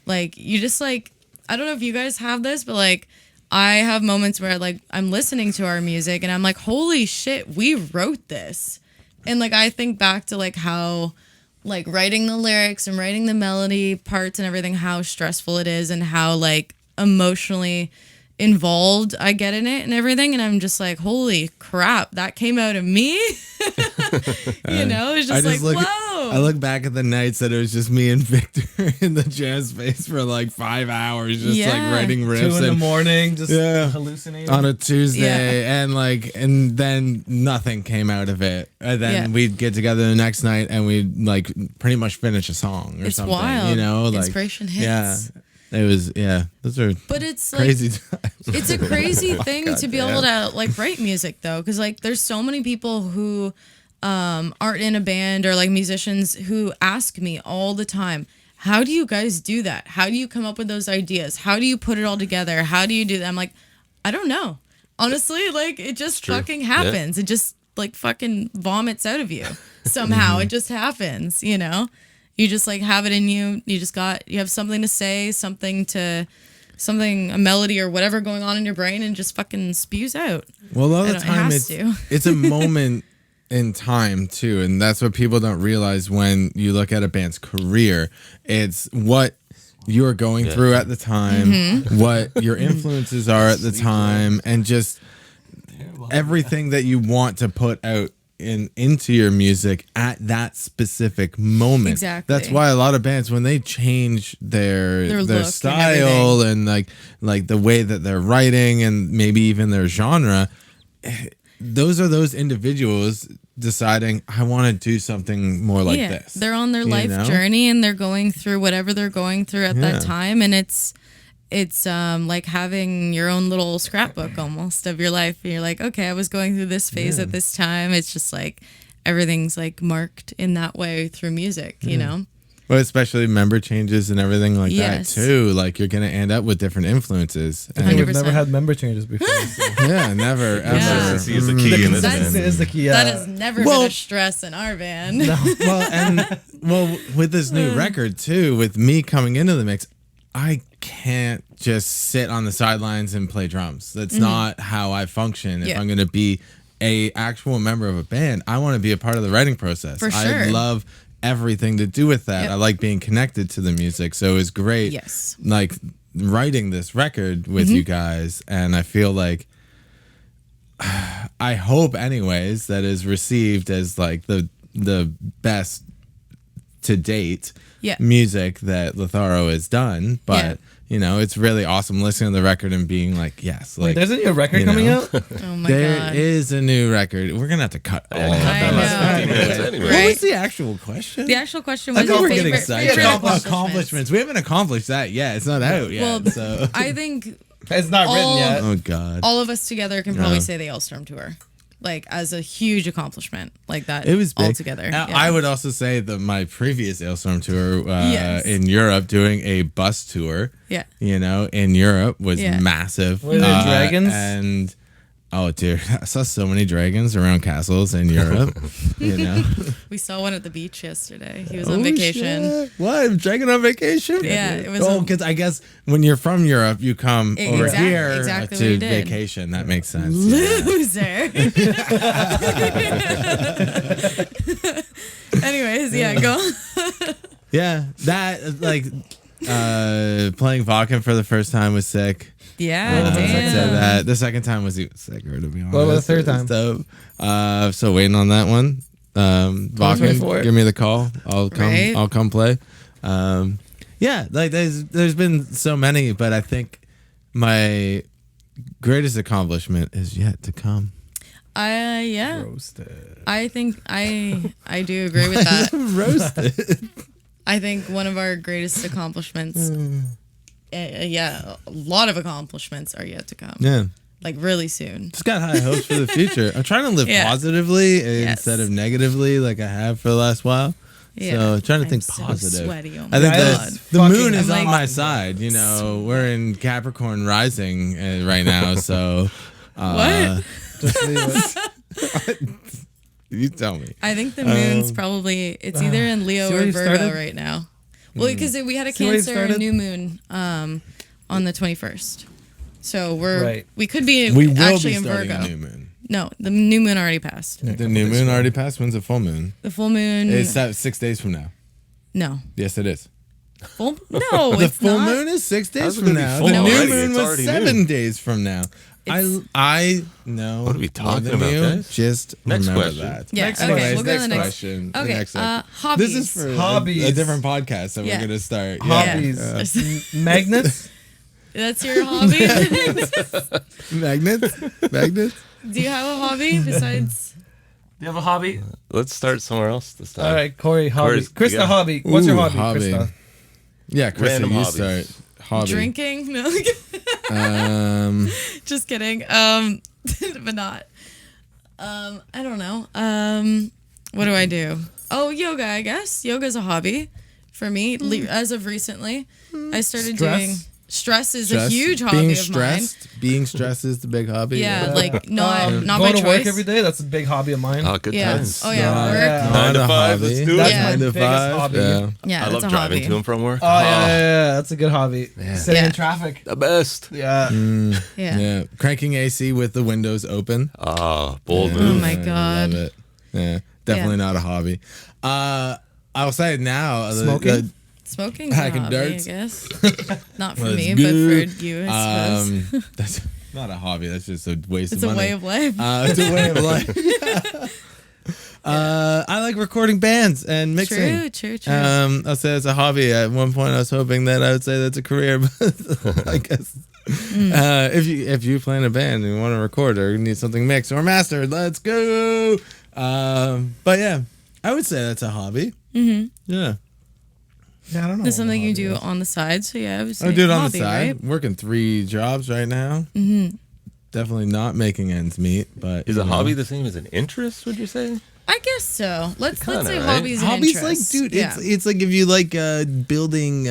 like you just like I don't know if you guys have this, but like I have moments where like I'm listening to our music and I'm like, holy shit, we wrote this. And like I think back to like how like writing the lyrics and writing the melody parts and everything, how stressful it is and how like emotionally involved I get in it and everything, and I'm just like, holy crap, that came out of me. You know, it's just like, whoa. I look back at the nights that it was just me and Victor in the jam space for like 5 hours, just like writing riffs 2 in the morning, just hallucinating on a Tuesday, and then nothing came out of it. And then we'd get together the next night and we'd like pretty much finish a song or something. Wild. You know, like inspiration hits. Yeah. It was, those are but it's crazy like, times. It's a crazy thing to be able to like write music though, because like there's so many people who aren't in a band or like musicians who ask me all the time, how do you guys do that? How do you come up with those ideas? How do you put it all together? How do you do that? I'm like, I don't know. Honestly, like it just fucking happens. It just like fucking vomits out of you somehow. It just happens, you know? You just like have it in you. You have something to say, a melody or whatever going on in your brain, and just fucking spews out. Well, a lot of the time it's a moment in time too, and that's what people don't realize when you look at a band's career. It's what you're going through at the time, what your influences are at the time, and just everything that you want to put out into your music at that specific moment. Exactly. That's why a lot of bands, when they change their style and like the way that they're writing and maybe even their genre, those are those individuals deciding, I want to do something more like this. They're on their life journey and they're going through whatever they're going through at that time, and it's like having your own little scrapbook almost of your life. And you're like, okay, I was going through this phase at this time. It's just like everything's like marked in that way through music, you know? Well, especially member changes and everything like that too. Like you're going to end up with different influences. And we've never had member changes before. So. Never, ever. Consistency is the key in this band. Is the key. That has never been a stress in our band. No. Well, with this new record too, with me coming into the mix, I can't just sit on the sidelines and play drums. That's not how I function. If I'm going to be a actual member of a band, I want to be a part of the writing process. For sure. I love everything to do with that. I like being connected to the music. So it was great. Yes. Like writing this record with you guys, and I feel like I hope anyways that is received as like the best to date music that Lutharo has done, but you know, it's really awesome listening to the record and being like, yes, like there's a new record coming out. Oh my there god, is a new record. We're gonna have to cut all of that. Anyway. What was the actual question? The actual question was, I think we're getting favorite excited. Accomplishments. We haven't accomplished that yet. It's not out yet. Well, so I think It's not written yet. oh god, all of us together can probably say the Elstorm tour, like as a huge accomplishment, like that. it was big. all together. I would also say that my previous Ailstorm tour in Europe, doing a bus tour, you know, in Europe was massive. Were there dragons? And oh, dude, I saw so many dragons around castles in Europe. You know, we saw one at the beach yesterday. He was on vacation. Shit. What? Dragon on vacation? Yeah, it was. Oh, because I guess when you're from Europe, you come over here exactly to what he did. vacation. That makes sense. Loser. Anyways, go. Yeah, that like playing Vakken for the first time was sick. Yeah, damn. So that the second time was even sicker, to be honest. What about the third time? Dope. So waiting on that one. Vakken, give me the call. I'll come. Right? I'll come play. Yeah, like there's been so many, but I think my greatest accomplishment is yet to come. Roasted. I think I do agree with that. Roasted. I think one of our greatest accomplishments, a lot of accomplishments are yet to come. Yeah. Like really soon. Just got high hopes for the future. I'm trying to live positively instead of negatively, like I have for the last while. Yeah. So I'm trying to think so positive. Sweaty, oh my I think God. the moon is I'm on like- my side. You know, we're in Capricorn rising right now. So What? Just leave it. you tell me. I think the moon's probably it's either in Leo See where or you Virgo started? right now. Well, because we had a See where you Cancer started? new moon on the 21st, so Right. we could be We will actually be in starting Virgo. a new moon. No, the new moon already passed. Yeah. The new moon already passed. When's the full moon? The full moon. It's 6 days from now. No, Yes, it is. Full? No, The it's full not. moon is 6 days How's it from gonna be now. full The new already? moon It's was already 7 noon. days from now. I know. What are we more talking than about, you. guys? Just Next remember question. that. Yeah, Next okay, question. we'll go to the next. question. The Okay, next section. hobbies. This is for Hobbies. a different podcast that Yeah. we're gonna start. Hobbies. Magnets. That's your hobby? Magnets. Magnets. Do you have a hobby besides? Do you have a hobby? Let's start somewhere else this time. All right, Corey, hobby. Corey's- Krista, yeah. hobby. What's your Ooh, hobby, hobby. Krista? Yeah, Krista, Random you hobbies. start. Hobby. Drinking? No. Just kidding. But not. I don't know. What do I do? Oh, yoga, I guess. Yoga's a hobby for me. As of recently, I started Stress? doing. Stress is Stress. a huge hobby Being of stressed. Being stressed is the big hobby. mine. Yeah, Yeah. like not Going by to choice. work every day. That's a big hobby of mine. Oh, good Yeah. times. Oh yeah, Not- work. Yeah. 9 to not a 5, hobby. let's do That's it. Yeah. my 9 to biggest 5. hobby. Yeah. Yeah, I that's love a driving hobby. to and from work. Oh yeah, that's a good hobby. Sitting Yeah. in traffic. The best. Yeah. Yeah. Yeah. Cranking AC with the windows open. Bold Yeah, move. my I God. love it. Yeah, definitely not a hobby. I'll say it now. Smoking? Smoking's a Hacking hobby, darts. I guess. Not for Let's me, go. but for you, I suppose. That's not a hobby. That's just a waste It's of a money. way of life. It's a way of life. I like recording bands and mixing. True. I'll say it's a hobby. At one point, I was hoping that I would say that's a career, but I guess if you play in a band and you want to record or you need something mixed or mastered, let's go. But yeah, I would say that's a hobby. Yeah, Yeah, I don't know. There's what something my you hobby do is. on the side, so yeah, I would say I do it on hobby, the side. right? Working 3 jobs right now. Mm-hmm. Definitely not making ends meet, but Is you a know. hobby the same as an interest, would you say? I guess so. Let's Kinda, say right? hobbies and Hobbies, like, interests. dude, yeah. it's like if you like building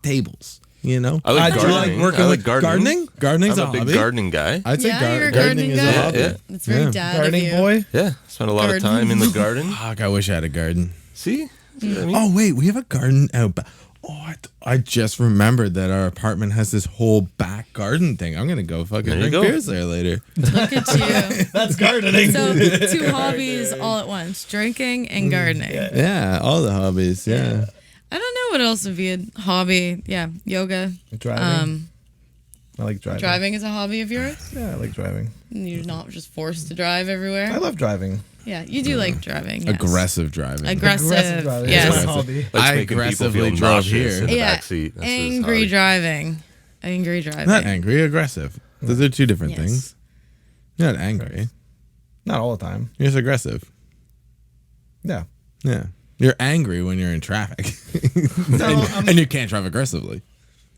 tables, you know. I like do you gardening. working I like with gardening. Gardening's I'm a a big hobby. gardening guy. I'd say Yeah, you're a gardening is gardening a guy? hobby. Yeah. It's very Yeah. dad Gardening of you. boy. Yeah, spent a lot of Garden. time in the garden. Fuck, I wish I had a garden. See what I mean? Oh wait, we have a garden out back. Oh, I just remembered that our apartment has this whole back garden thing. I'm gonna go fucking There you drink go. beers there later. Look at you. That's gardening. So 2 hobbies all at once: drinking and gardening. Yeah, all the hobbies. Yeah. I don't know what else would be a hobby. Yeah, yoga. Driving. I like driving. Driving is a hobby of yours. Yeah, I like driving. You're not just forced to drive everywhere. I love driving. Yeah, you do like driving. Yes. Aggressive driving. Aggressive. driving. Yes. That's my hobby. Likes I making people aggressively feel drove nauseous here. in the Yeah, backseat. That's his angry hobby. driving. Angry driving. Not angry, aggressive. Those are 2 different Yes. things. You're not angry. Not all the time. You're just aggressive. Yeah. Yeah. You're angry when you're in traffic. No, and you can't drive aggressively.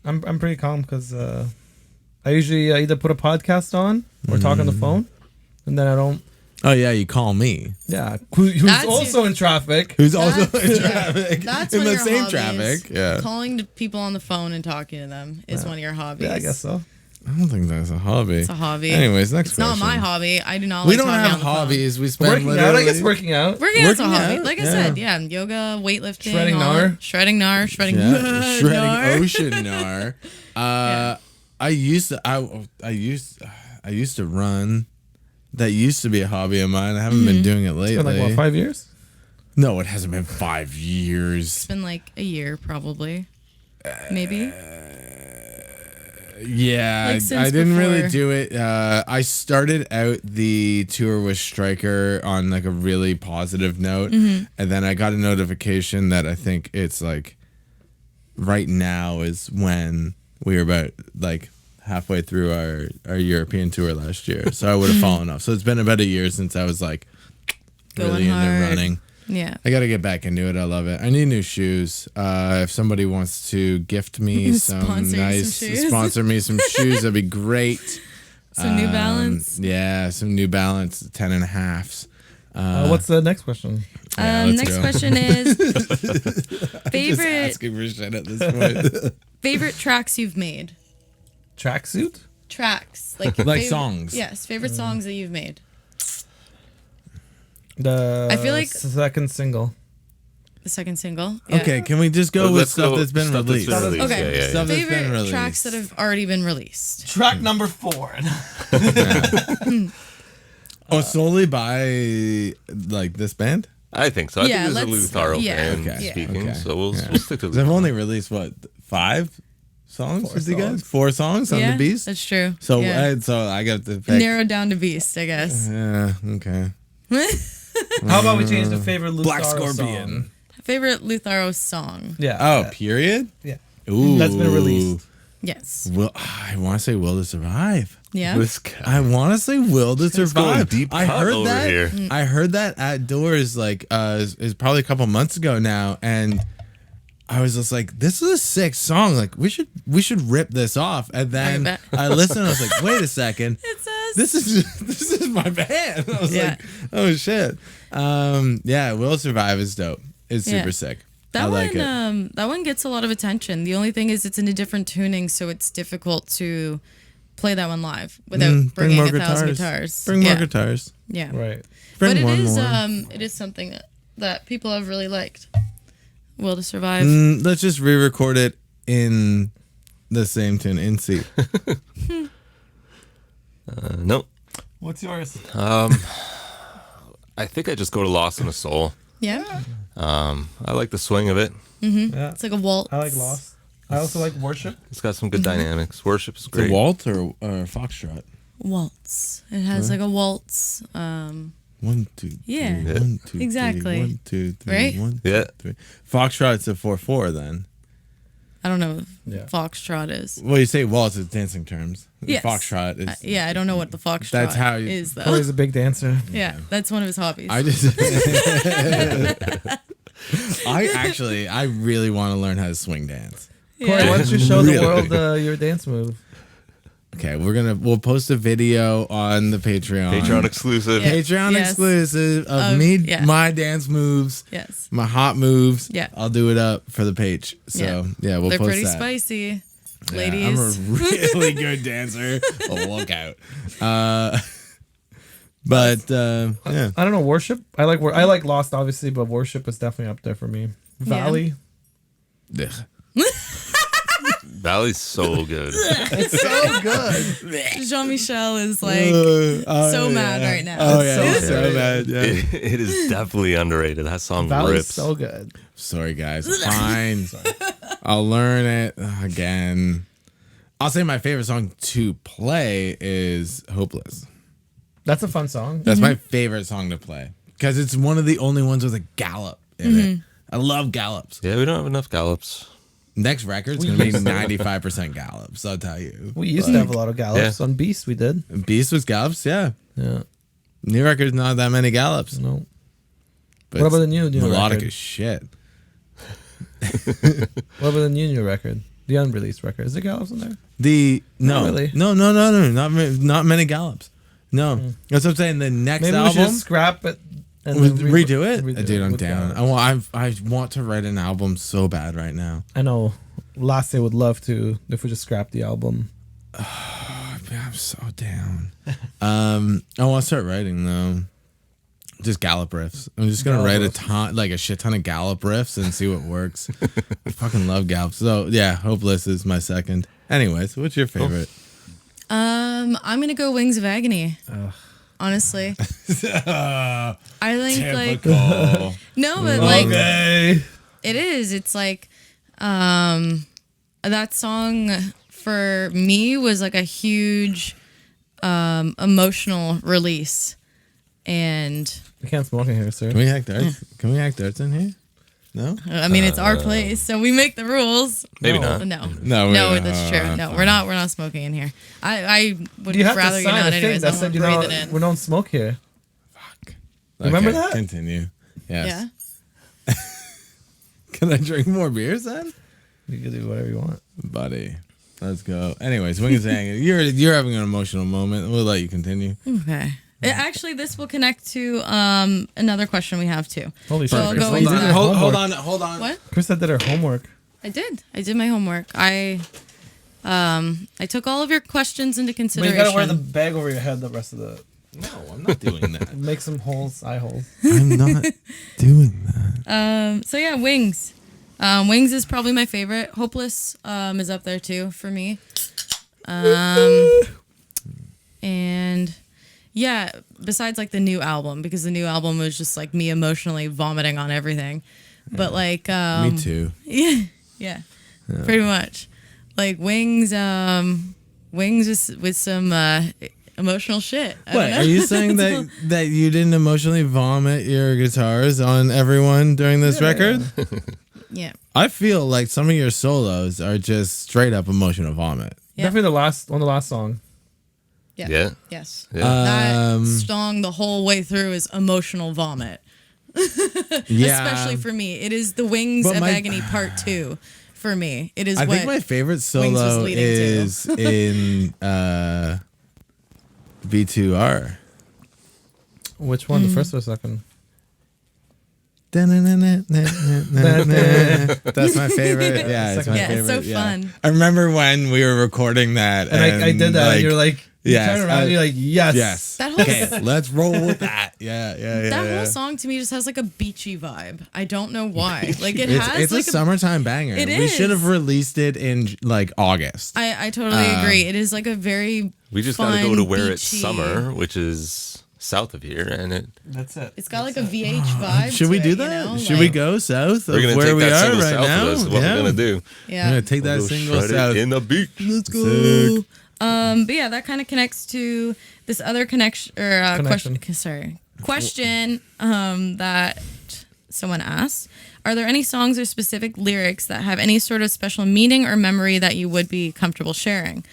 I'm pretty calm because I usually either put a podcast on or talk on the phone, and then I don't. Oh yeah, you call me. Yeah, who's That's also in traffic. Who's also That's- in yeah. traffic. That's in one the of your same hobbies. traffic. Yeah. Calling to people on the phone and talking to them is one of your hobbies. Yeah, I guess so. I don't think that's a hobby. It's a hobby. Anyways, next It's not question. my hobby. I do not We like don't talking on have the phone. hobbies. We spend Working out, I literally- guess working out. Working out's a Working hobby. out, Like I yeah. said, yeah, yoga, weightlifting, Shredding all gnar. that. Shredding gnar, shredding Yeah. Shredding gnar. ocean gnar. I used to run. That used to be a hobby of mine. I haven't been doing it lately. It's been like what, 5 years? No, it hasn't been 5 It's years. been like a year, probably. Maybe. Yeah, Like, I since didn't really before. do it. I started out the tour with Stryker on like a really positive note, Mm-hmm. and then I got a notification that I think it's like right now is when we were about like halfway through our European tour last year. So I would have fallen off. So it's been about a year since I was like really Going into hard. running. Yeah. I got to get back into it. I love it. I need new shoes. If somebody wants to gift me some Sponsor you nice, some shoes. sponsor me some shoes, that'd be great. Some New Balance. Yeah, some New Balance 10.5s. What's the next question? Yeah, let's Next go. question is Just favorite asking for shit at this point. favorite tracks you've made. Tracksuit? Tracks like Like songs. Yes, favorite songs that you've made. The I feel like- second single. The second single. Yeah. Okay, can we just go with Let's stuff go that's been stuff released? that's been released. Okay. Yeah. Stuff that's been Favorite released. tracks that have already been released. Track number 4. Oh, solely by like this band? I think so. I Yeah, think this is a Lutharo fan Okay. speaking, Okay. so we'll stick to They've Lutharo. only released what 5 songs Four with you guys? songs. 4 songs on Yeah, the Beast. that's true. So yeah. so I got to pick. Narrowed down to Beast, I guess. Yeah. Okay. How about we change the favorite Lutharo Black Scorpion. song? Favorite Lutharo song? Yeah. Oh, period. Yeah. Ooh, That's been released. Yes. I want to say "Will to Survive." Yeah. This guy. I want to say "Will to going Survive." deep I cut heard over that. here. I heard that at Doors like is probably a couple months ago now, and I was just like, "This is a sick song. Like we should rip this off." And then bet. I listened. And I was like, "Wait a second, It says. this is my band." I was Yeah. like, "Oh shit." Yeah, "Will to Survive" is dope. It's super Yeah. sick. That I one, like it. that one gets a lot of attention. The only thing is, it's in a different tuning, so it's difficult to play that one live without Bring bringing more 1,000 guitars. guitars. Bring yeah. more guitars. Yeah, Right. Bring but it one is, more. it is something that people have really liked. Will to Survive. Let's just re-record it in the same tune in C. Nope. What's yours? I think I just go to Lost in a Soul. Yeah, I like the swing of it. Yeah. it's like a waltz. I like Lost. I also like Worship. It's got some good dynamics. Worship is The great. waltz or foxtrot? Waltz. It has like a waltz. 1, 2, Yeah. 3, 1, 2, Exactly. 1, 2, 3, Right? 1, 2, Yeah. 3. Foxtrot's a 4/4 then. I don't know what Yeah. foxtrot is. Well, you say waltz is dancing terms. Yes. Foxtrot is. Yeah, I don't know what the foxtrot That's how you- is though. Corey's a big dancer. Yeah, that's one of his hobbies. I just. I really want to learn how to swing dance. Corey, yeah. why don't you show Really? the world your dance move? Okay, we'll post a video on the Patreon. Patreon exclusive. Yeah. Patreon Yes. exclusive of Of- me, yeah. my dance moves, Yes. my hot moves. Yeah. I'll do it up for the page. So yeah, we'll They're post pretty that. spicy, Yeah, ladies. I'm a really good dancer. Look out. But yeah, I don't know. Worship. I like Lost, obviously, but Worship is definitely up there for me. Valley. Ugh. Valley's so good. It's so good. Jean-Michel is like so mad right now. Oh It's yeah, so so good. bad. Yeah. It is definitely underrated. That song Valley's rips. so good. Sorry guys. Fine. I'll learn it again. I'll say my favorite song to play is "Hopeless." That's a fun song. That's my favorite song to play because it's one of the only ones with a gallop in it. I love gallops. Yeah, we don't have enough gallops. Next record's gonna be 95% gallops. I'll tell you. We used to have a lot of gallops on Beast. We did. Beast was gallops, yeah. Yeah. New record's not that many gallops. No. But What about the new melodic record? as shit. What about the new record? The unreleased record. Is there gallops in there? No, really. no, not many gallops. No, that's what I'm saying. The next Maybe we album, should just scrap it and we then redo it. redo Dude, I'm with down. gallops. I want to write an album so bad right now. I know. Lasse would love to if we just scrap the album. I'm so down. I want to start writing though. Just gallop riffs. I'm just gonna Gallop write riffs. like a shit ton of gallop riffs and see what works. I fucking love gallops. So yeah, "Hopeless" is my second. Anyways, what's your favorite? I'm gonna go Wings of Agony. Honestly, I think like no, but like Okay. it is. It's like that song for me was like a huge emotional release, and We can't smoke in here, sir. Can we hack darts? Can we hack darts in here? No. I mean it's our place, so we make the rules. Maybe No. not. No, No, no, we're- that's true. No, we're not smoking in here. I would You have rather to you sign not a thing anyways. that I said won't you breathe it we in. don't smoke here. Okay, Remember that? Continue. Yes. Yeah. Can I drink more beers then, You can do whatever you want. buddy? Let's go. Anyways, Wings of Agony. You're having an emotional moment. We'll let you continue. Okay. Actually, this will connect to another question we have too. Holy So shit! I'll Chris, go you into did that. your Hold homework. on. Hold on. What? Krista did her homework. I did my homework. I took all of your questions into But you consideration. gotta wear the bag over your head the rest of the. No, I'm not doing that. Make some holes, eye holes. I'm not doing that. So yeah, Wings. Wings is probably my favorite. Hopeless is up there too for me. And Yeah, besides like the new album, because the new album was just like me emotionally vomiting on everything. But like Me too. Yeah. Pretty much. Like Wings just with some emotional shit. I don't What know. are you saying that you didn't emotionally vomit your guitars on everyone during this record? Yeah. I feel like some of your solos are just straight up emotional vomit. Yeah. Definitely the last song. Yeah. Yes. Yeah. That song the whole way through is emotional vomit. Yeah, Especially for me. It is the Wings But of my- Agony part 2 for me. It is I what think my favorite was solo leading to. is in V2R. Which one? The first or second? That's my favorite. Yeah, it's my Yeah, it's favorite. so fun. I remember when we were recording that, And I did that, and you're like, you yes, turn around, and you're like, yes. yes. That whole Okay, let's roll with that. Yeah. that whole song to me just has like a beachy vibe. I don't know why. Like it It's, has it's like a summertime banger. It We should is. have released it in like August. I totally agree. It is like a very We just fun, got to go to where it's beachy- summer, which is south of here, and That's it. It's got like a VH vibe. Should to we it, do you that? know? Should we Like, go south of we're gonna where take we that are single right south now? of us. What we're gonna do? We're Yeah. gonna take that We'll single shred it south. in the beach. Let's go. Sick. But yeah, that kind of connects to this other connection or Connection. question that someone asked. Are there any songs or specific lyrics that have any sort of special meaning or memory that you would be comfortable sharing?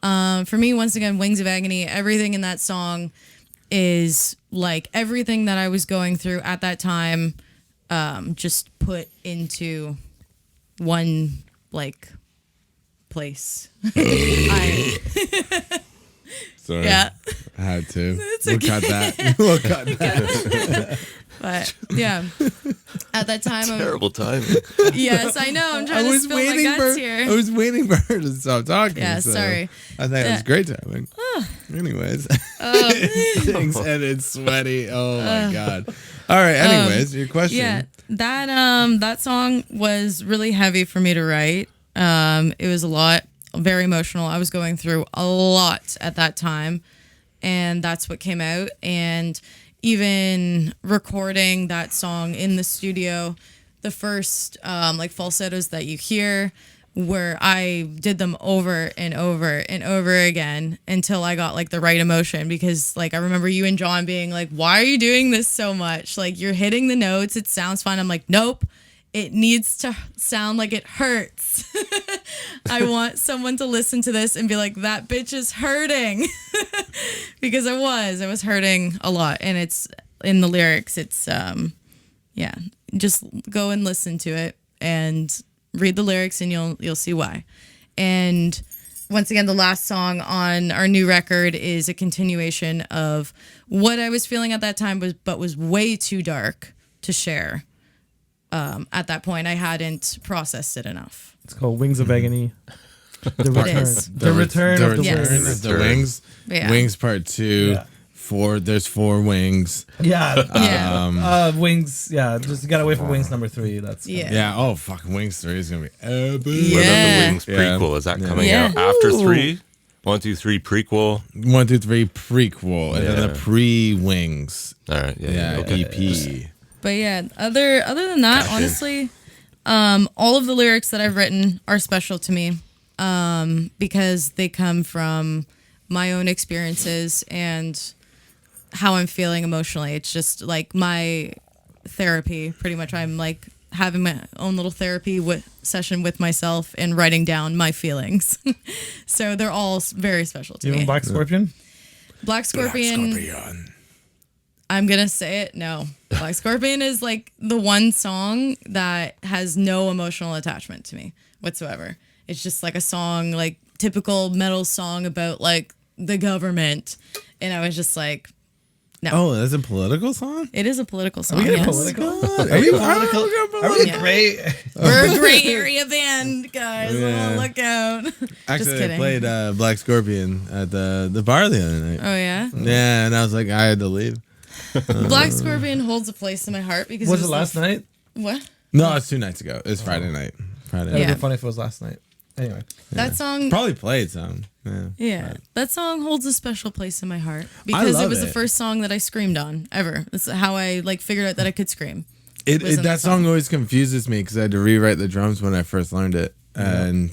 For me, once again, Wings of Agony, everything in that song is like everything that I was going through at that time, just put into one like place. Sorry. Yeah. I had to. It's We'll okay. cut that. We'll cut that. But yeah, at that time, Terrible timing. yes, I know. I'm I trying to was spill my waiting guts for. here. I was waiting for her to stop talking. Yeah, so sorry. I think it was Yeah. great timing. Anyways, things ended sweaty. Oh my god. All right. Anyways, your question. Yeah, that song was really heavy for me to write. It was a lot, very emotional. I was going through a lot at that time, and that's what came out. And even recording that song in the studio, the first like falsettos that you hear, where I did them over and over and over again until I got like the right emotion. Because like I remember you and John being like, "Why are you doing this so much? Like you're hitting the notes, it sounds fine." I'm like, "Nope, it needs to sound like it hurts." I want someone to listen to this and be like, "That bitch is hurting," because I was hurting a lot. And it's in the lyrics. It's yeah, just go and listen to it and read the lyrics and you'll see why. And once again, the last song on our new record is a continuation of what I was feeling at that time, but was way too dark to share. At that point, I hadn't processed it enough. It's called Wings of Agony. The return. is. The return of the Yes. wings. The wings. Yeah. Wings part 2. Yeah. 4. There's 4 wings. Yeah. Yeah. Wings. Yeah. Just gotta wait for Wings number 3. That's Yeah. Yeah. Oh, fucking Wings 3 is gonna be epic. What Yeah. about the Wings Yeah. prequel? Is that coming Yeah. out after 3? 1, 2, 3 prequel. 1, 2, 3 prequel, and then the Yeah. pre-Wings. All right. Yeah. Yeah. EP. But yeah, other than that, Gotcha. honestly, all of the lyrics that I've written are special to me, because they come from my own experiences and how I'm feeling emotionally. It's just like my therapy, pretty much. I'm like having my own little therapy session with myself and writing down my feelings. So they're all very special to Even me. Black Scorpion. Black Scorpion. I'm gonna say it. No, Black Scorpion is like the one song that has no emotional attachment to me whatsoever. It's just like a song, like typical metal song about like the government, and I was just like, no. Oh, that's a political song? It is a political song. Are we getting Yes. political? Are you political? political? Are we Yeah. great? We're a gray area band, guys. Yeah. Oh, look out. Actually, Just I kidding. played Black Scorpion at the bar the other night. Oh yeah. Yeah, and I was like, I had to leave. Black Scorpion holds a place in my heart because Was it it last night? What? No, it's 2 nights ago. It was Friday night. Friday That would Yeah. be funny if it was last night. Anyway, That song, Probably played some. Yeah. yeah, that song holds a special place in my heart because it love was the it. first song that I screamed on ever. That's how I like figured out that I could scream. Was in That song always confuses me because I had to rewrite the drums when I first learned it, and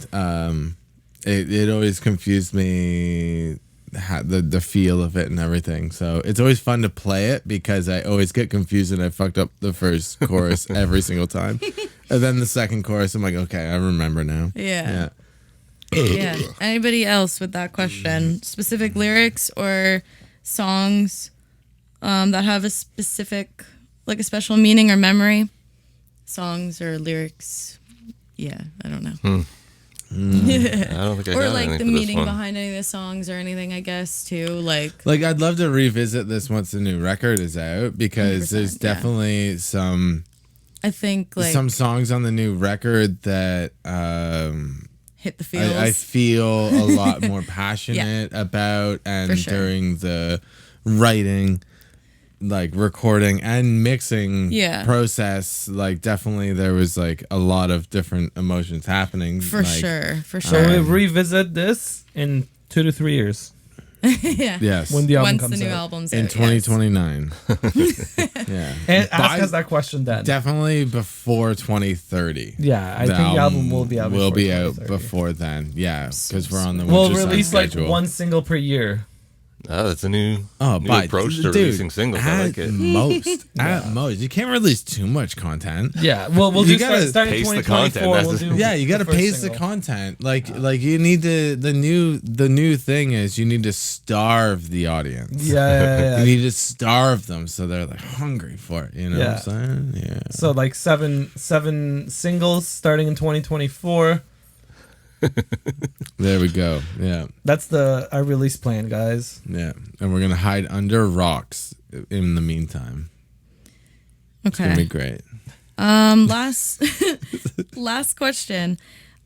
it always confused me the feel of it and everything. So it's always fun to play it because I always get confused and I fucked up the first chorus every single time, and then the second chorus I'm like, okay, I remember now. Yeah. Yeah. Anybody else with that question? Specific lyrics or songs that have a specific, like a special meaning or memory? Songs or lyrics? Yeah, I don't know. I don't think I Or got like anything the for this meaning one. behind any of the songs or anything, I guess, too. Like I'd love to revisit this once the new record is out because there's 100%, yeah. definitely some I think like some songs on the new record that hit the feels. I feel a lot more passionate about, and For sure. during the writing, like recording and mixing process, like definitely there was like a lot of different emotions happening. For like, sure. so we revisit this in 2 to 3 years Yeah. Yes. when the album Once comes the new out. album's in out, yes. 2029. Yeah. And ask By- us that question then. Definitely before 2030. Yeah, I think the album will be out. Will before be out 2030. before then. Yeah, because we're on the We'll winter release like schedule. one single per year. Oh, that's a new by approach to dude, releasing singles. I like At it. most, at most, you can't release too much content. Yeah, well, we'll You do gotta starting pace the 2024. content, We'll that's do Yeah, you got to the first pace the single. content. Like you need to. The new thing is you need to starve the audience. Yeah. You need to starve them so they're like hungry for it. You know what I'm saying? Yeah. So like seven singles starting in 2024. There we go. Yeah. That's our release plan, guys. Yeah. And we're gonna hide under rocks in the meantime. It's gonna be Okay. great. Last last question.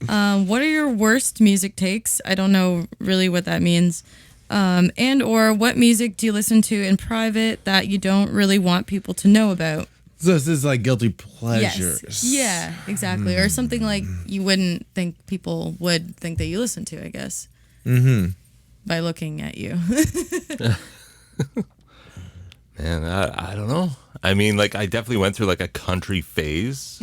What are your worst music takes? I don't know really what that means. And or what music do you listen to in private that you don't really want people to know about? So this is like guilty pleasures. Yes. Yeah, exactly. Or something like you wouldn't think people would think that you listen to, I guess. Mm-hmm. By looking at you. Man, I don't know. I mean, like, I definitely went through like a country phase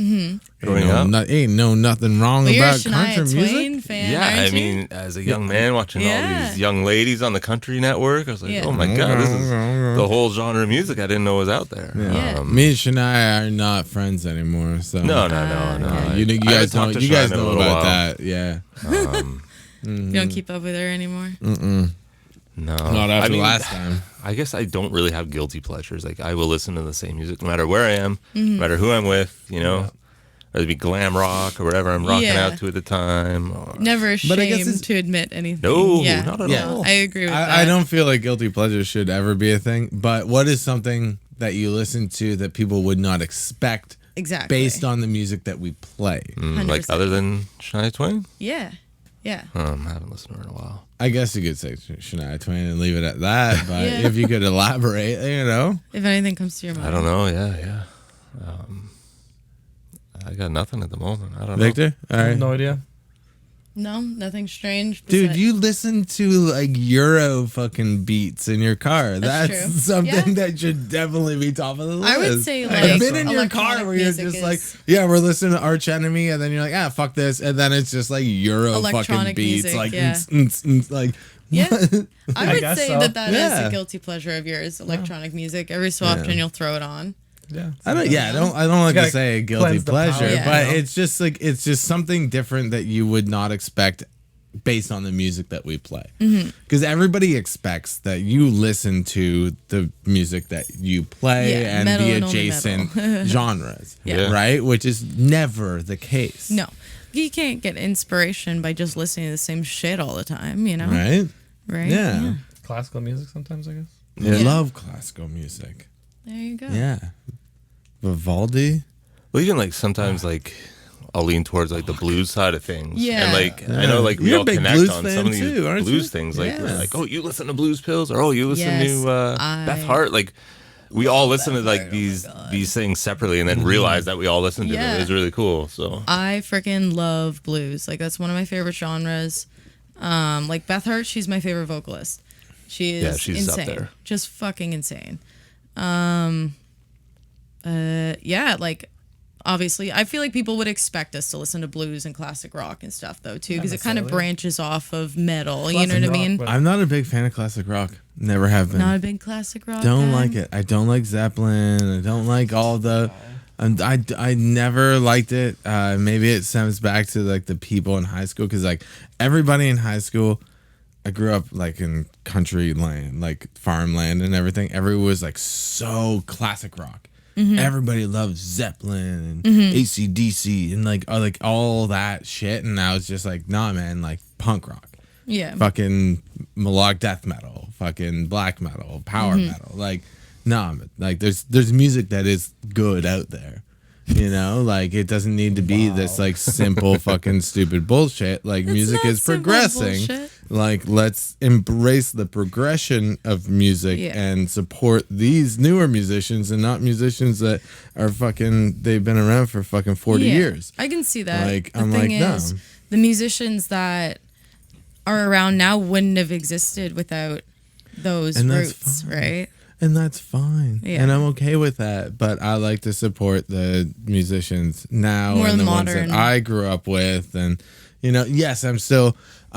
growing up. Ain't nothing wrong Well, you're a about Shania country music. Twain fan, Yeah, aren't I you? mean, as a young man watching all Yeah. these young ladies on the country network, I was like, Yeah. oh my God, this is the whole genre of music I didn't know was out there. Yeah. Me and Shania are not friends anymore. So No. You I guys haven't talked know. to You guys Shania in a know little about while. that. Yeah. You don't keep up with her anymore? No. Not after I mean, last time. I guess I don't really have guilty pleasures. Like, I will listen to the same music no matter where I am, no matter who I'm with, you know. Whether it be glam rock or whatever I'm rocking Yeah. out to at the time. Or... Never But I guess ashamed it's- to admit anything. No, yeah. not at Yeah. all. I agree with that. I don't feel like guilty pleasure should ever be a thing. But what is something that you listen to that people would not expect Exactly. based on the music that we play? Like, 100%. other than Shania Twain? Yeah. Yeah. I haven't listened to her in a while. I guess you could say Shania Twain and leave it at that. But Yeah. if you could elaborate, you know. If anything comes to your mind. I don't know. Yeah. I got nothing at the moment. I don't know. Victor? All I have right. no idea. No, nothing strange. Dude, besides- you listen to like Euro fucking beats in your car. That's true. something Yeah. that should definitely be top of the list. I would say, I've like, been in your car electronic where you're music just is- like, yeah, we're listening to Arch Enemy, and then you're like, ah, fuck this, and then it's just like Euro fucking Electronic beats, music, like, yeah. like, Yeah. I would guess say so. that is Yeah. a guilty pleasure of yours. Electronic music. Every so often you'll throw it on. Yeah. I don't like gotta to say a guilty cleanse the pleasure, palate, Yeah. but you know? it's just something different that you would not expect based on the music that we play. Mm-hmm. Because everybody expects that you listen to the music that you play Yeah, and metal the and only adjacent metal. genres, Yeah. right? Which is never the case. No. You can't get inspiration by just listening to the same shit all the time, you know? Right? Right? Yeah. Classical music sometimes, I guess. I Yeah. love classical music. There you go. Yeah. Vivaldi. Well, even like sometimes like I'll lean towards like the blues side of things. Yeah. And like I know like we You're a all big connect blues on fan some of these too, aren't blues you? things. Like we're Yes. like, oh, you listen to Blues Pills, or oh, you listen Yes, to Beth Hart. Like we all listened to like these things separately, and then realized that we all listened to them. Yeah. It was really cool. So I freaking love blues. Like that's one of my favorite genres. Like Beth Hart, she's my favorite vocalist. She is she's insane. up there. Just fucking insane. Like obviously I feel like people would expect us to listen to blues and classic rock and stuff though too, because it kind of branches off of metal. You know what I mean? I'm not a big fan of classic rock. Never have been. Not a big classic rock. Don't guy? like it. I don't like Zeppelin. I don't like all the. I never liked it. Maybe it stems back to like the people in high school, because like everybody in high school, I grew up like in country land, like farmland and everything. Everyone was like so classic rock. Everybody loved Zeppelin and AC/DC and like all that shit. And I was just like, nah, man, like punk rock. Yeah. Fucking melodic death metal, fucking black metal, power metal. Like, nah, like there's music that is good out there. You know, like it doesn't need to be this like simple fucking stupid bullshit. Like music is progressing. Like let's embrace the progression of music and support these newer musicians and not musicians that are fucking they've been around for fucking 40 years. I can see that. Like the I'm thing like, is, no. the musicians that are around now wouldn't have existed without those And that's roots, fine. right? And that's fine. Yeah. And I'm okay with that. But I like to support the musicians now More and the modern. ones that I grew up with. And, you know, yes, I'm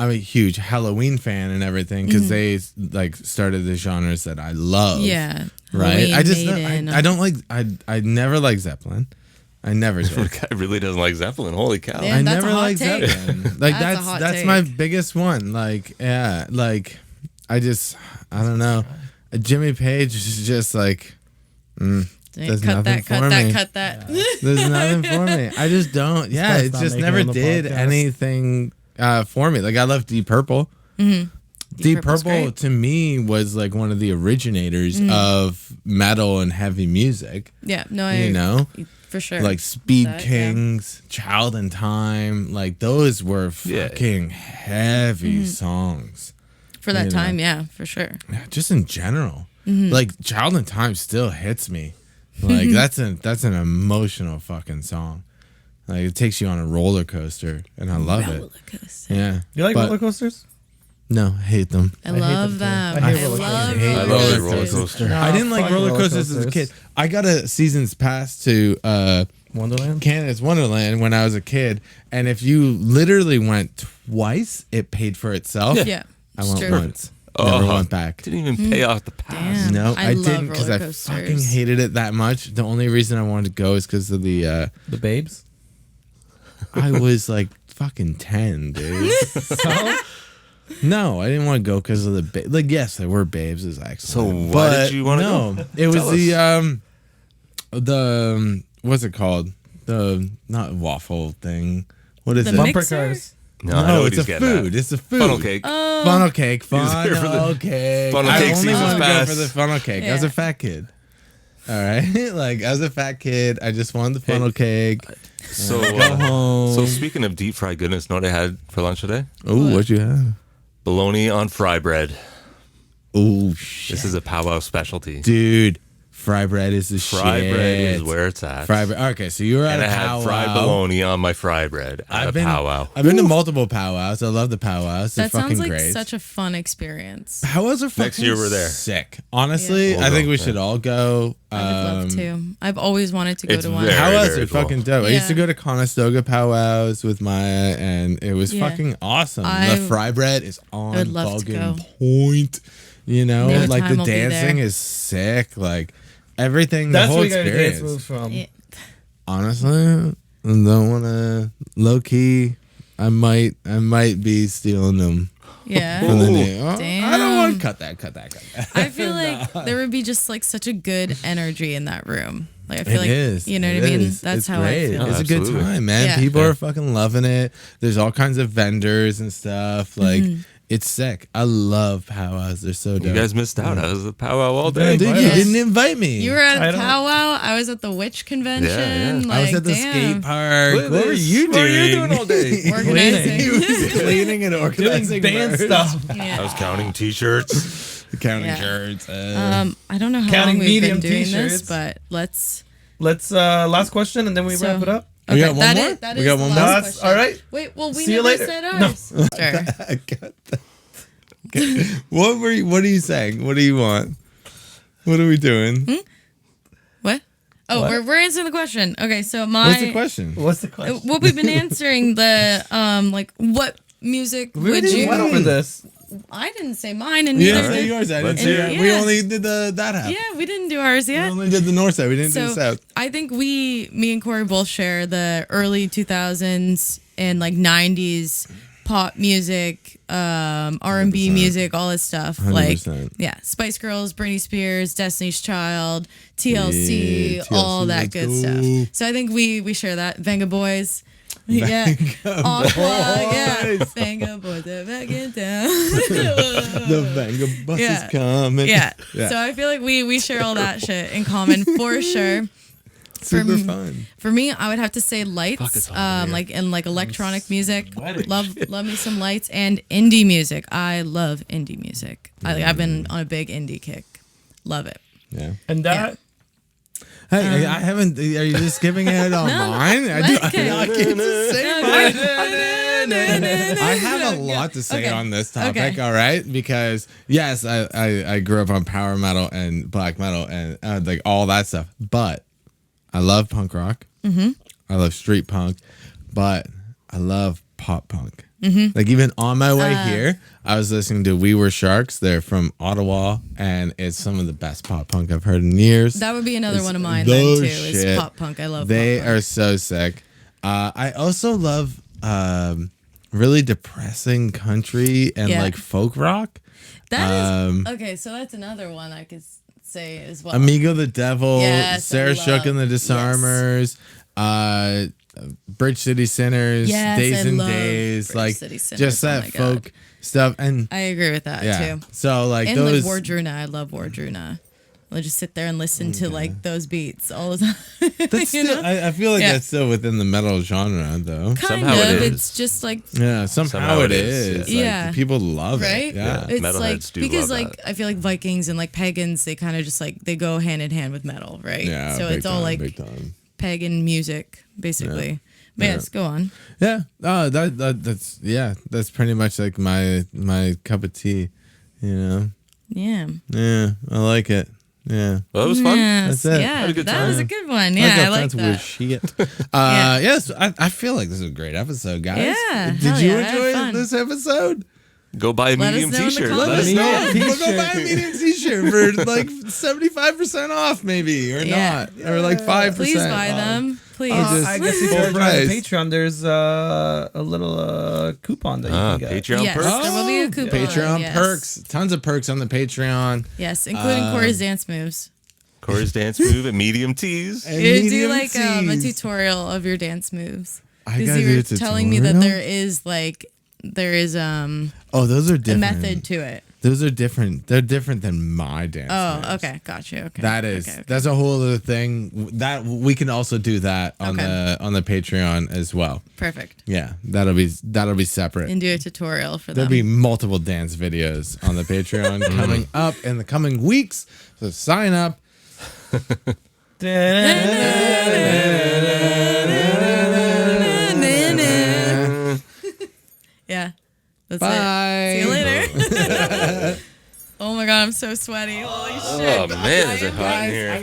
a huge Halloween fan and everything, because they like started the genres that I love. Yeah. Right. Halloween, I don't like, I never liked Zeppelin. I never the did. guy really doesn't like Zeppelin. Holy cow! Yeah. I that's a never hot liked take. Zeppelin. Like That's a hot that's take. my biggest one. Like, yeah, like I don't know. Jimmy Page is just like, there's Cut nothing that, for me. cut that. There's nothing for me. I just don't. Yeah, guy's it not just making never it on the did podcast. anything for me. Like I love Deep Purple. Deep Purple's Purple great. to me was like one of the originators of metal and heavy music. Yeah, no, You know, for sure. like Speed That, yeah. Kings, Child in Time. Like those were Yeah. fucking heavy songs. For that you know. time, yeah, for sure. Yeah, just in general. Like Child in Time still hits me. Like that's an emotional fucking song. Like it takes you on a roller coaster, and I love it. Roller coaster. Yeah. You like But- roller coasters? No, I hate them. I hate love them them. too. I I, hate roller love coasters. I roller love coasters. roller coaster. No, I didn't like fuck roller roller coasters as a coasters. kid. I got a season's pass to Wonderland? Canada's Wonderland when I was a kid, and if you literally went twice, it paid for itself. Yeah, I it's went true. once. Never Oh. went back. Didn't even pay off the pass. Damn. No, I love didn't, because I roller coasters. fucking hated it that much. The only reason I wanted to go is because of the. The Babes? I was like fucking 10, dude. So? No, I didn't want to go because of the like. Yes, there were babes. Is excellent. So why But did you wanna no, go? it was Tell the what's it called? The not waffle thing. What is The it? Bumper Mixer? cars. No, I know what it's a he's getting at. food. It's a food. Funnel cake. Funnel cake. was here for the Funnel cake. funnel I cake only season's wanted to go pass. for the funnel cake. I was a Yeah. fat kid. All right, like I was a fat kid. I just wanted the funnel cake. So, Go home. so speaking of deep fried goodness, know what I had for lunch today? Oh, what'd you have? Bologna on fry bread. Oh shit, This is a powwow specialty. dude. Fry bread is the Fry shit. bread is where it's at. Fry bread. Okay, so you were at and a I had powwow. fried bologna on my fry bread at a powwow. I've been to multiple powwows. I love the powwows. They're That fucking sounds like great. such a fun experience. Powwows are fucking Next year we're there. sick. Honestly, Yeah. I think We'll we go, should all go. I would love to. I've always wanted to go It's to one. very- Powwows very are cool. fucking dope. I used to Yeah. go to Conestoga powwows with Maya, and it was Yeah. fucking awesome. I- The fry bread is on would love to fucking go. point. You know, Maybe like the time I'll be dancing there. is sick. Like everything, That's the where whole we got the dance experience. moves from. Yeah. Honestly, I don't want to low key. I might be stealing them Yeah. from the Ooh. new. Oh, I don't want to cut that. I feel like there would be just like such a good energy in that room. Like I feel like is. you know It what I mean? is. That's It's how great. I feel. It's a good Absolutely. time, man. Yeah. People Yeah. are fucking loving it. There's all kinds of vendors and stuff. Like it's sick. I love powwows. They're so dope. You guys missed out. I was at powwow all day. Dude, you Invite us. didn't invite me. You were at I a don't- powwow. I was at the witch convention. Yeah, yeah. Like, I was at the damn. skate park. Look at What were this. you What were doing? you doing all day? Organizing. He was cleaning and organizing Doing band merch. stuff. I Yeah. was counting t-shirts. Counting Yeah. shirts. I don't know how Counting long we've been medium doing t-shirts. this, but let's. Last question, and then we So- wap it up. We got one that more? is- that We is got the one last more? That's question. all right. Wait, well, we See you never later. said No. ours. Sure. I got that. Okay. What are you saying? What do you want? What are we doing? What? Oh, What? we're answering the question. Okay, so What's the question? What's the question? What we've been answering the like what music We would already you? went over this. I didn't say mine, and You neither didn't say did. yours. I didn't Let's say hear yours. it. We Yeah. only did that half. Yeah, we didn't do ours We yet. only did the north side. We didn't do the So south. I think me and Corey both share the early 2000s and like 90s pop music, R&B 100%. music, all this stuff. Like 100%. yeah, Spice Girls, Britney Spears, Destiny's Child, TLC, Yeah, all TLC, that let's good go. stuff. So I think we share that. Venga Boys. Yeah, Aqua, yeah, Venga Boys, they're back in town. The Venga bus Yeah. is coming. Yeah. Yeah. So I feel like we share all that shit in common for sure. Super for- fun. For me, I would have to say Fuck, lights, it's hot in here. like and like electronic music. sweating. Love me some lights and indie music. I love indie music. I've been on a big indie kick. Love it. Yeah. And that. Hey, I haven't. Are you just giving it on mine? I okay. can't just say mine. I have a lot to say Okay. on this topic. Okay. All right, because yes, I grew up on power metal and black metal and like all that stuff. But I love punk rock. Mm-hmm. I love street punk, but I love pop punk. Mm-hmm. Like even on my way here, I was listening to We Were Sharks. They're from Ottawa, and it's some of the best pop punk I've heard in years. That would be another It's one of mine then those too. shit. Is pop punk. I love. They pop punk. are so sick. I also love really depressing country and Yeah. like folk rock. That is okay. So that's another one I could say as well. Amigo the Devil, Yes, Sarah I Shook and the love- Disarmers, Bridge City Sinners, Yes, Days I and love Days, Bridge like City Sinners, just oh that my God. folk stuff. And I agree with that yeah, too. so like And those. like Wardruna, I love Wardruna. I'll just sit there and listen to like those beats all the time. That's you still, know? I feel like Yeah. that's still within the metal genre, though. Kind Somehow of. it is. It's just like Yeah, somehow it is. Like, Yeah. people love right. it. Yeah. It's Metalheads like do because love like that. I feel like Vikings and like pagans, they kind of just like they go hand in hand with metal, right? Yeah, So big it's all time, like big time. pagan music, basically. But yes, go on. Yeah. Oh, that's pretty much like my cup of tea. You know. Yeah. Yeah, I like it. Yeah. Well, that was fun. Yes. That's it. Yeah. Had a good that time. was a good one. Yeah, I like that's weird that. shit. Yeah. Yes, I feel like this is a great episode, guys. Yeah, Did hell you yeah, I had enjoy fun. this episode? Go buy a Let us medium know in the t-shirt. comments. Let us me know. know. We'll go buy a medium t-shirt for like 75% off, maybe, or Yeah. not, or like 5%. Please buy off. them. Please. just- I guess if Full you're joining price. Patreon, there's a little coupon that you can get. Patreon Yes. perks. There will be a coupon, Patreon yes. perks. Tons of perks on the Patreon. Yes, including Corey's dance moves. Corey's dance move at medium tees. And You do medium like a tees. tutorial of your dance moves. I Because gotta you do were a telling me that tutorial? there is Oh, those are a different. method to it. Those are different. They're different than my dance. Oh, moves. okay, got you. Okay, That is okay. that's a whole other thing. That we can also do that on Okay. the Patreon as well. Perfect. Yeah, that'll be separate. And do a tutorial for There'll them. be multiple dance videos on the Patreon coming up in the coming weeks. So sign up. Yeah. That's Bye. it. See you later. Oh my god, I'm so sweaty. Holy shit. Oh man, is it hot in here?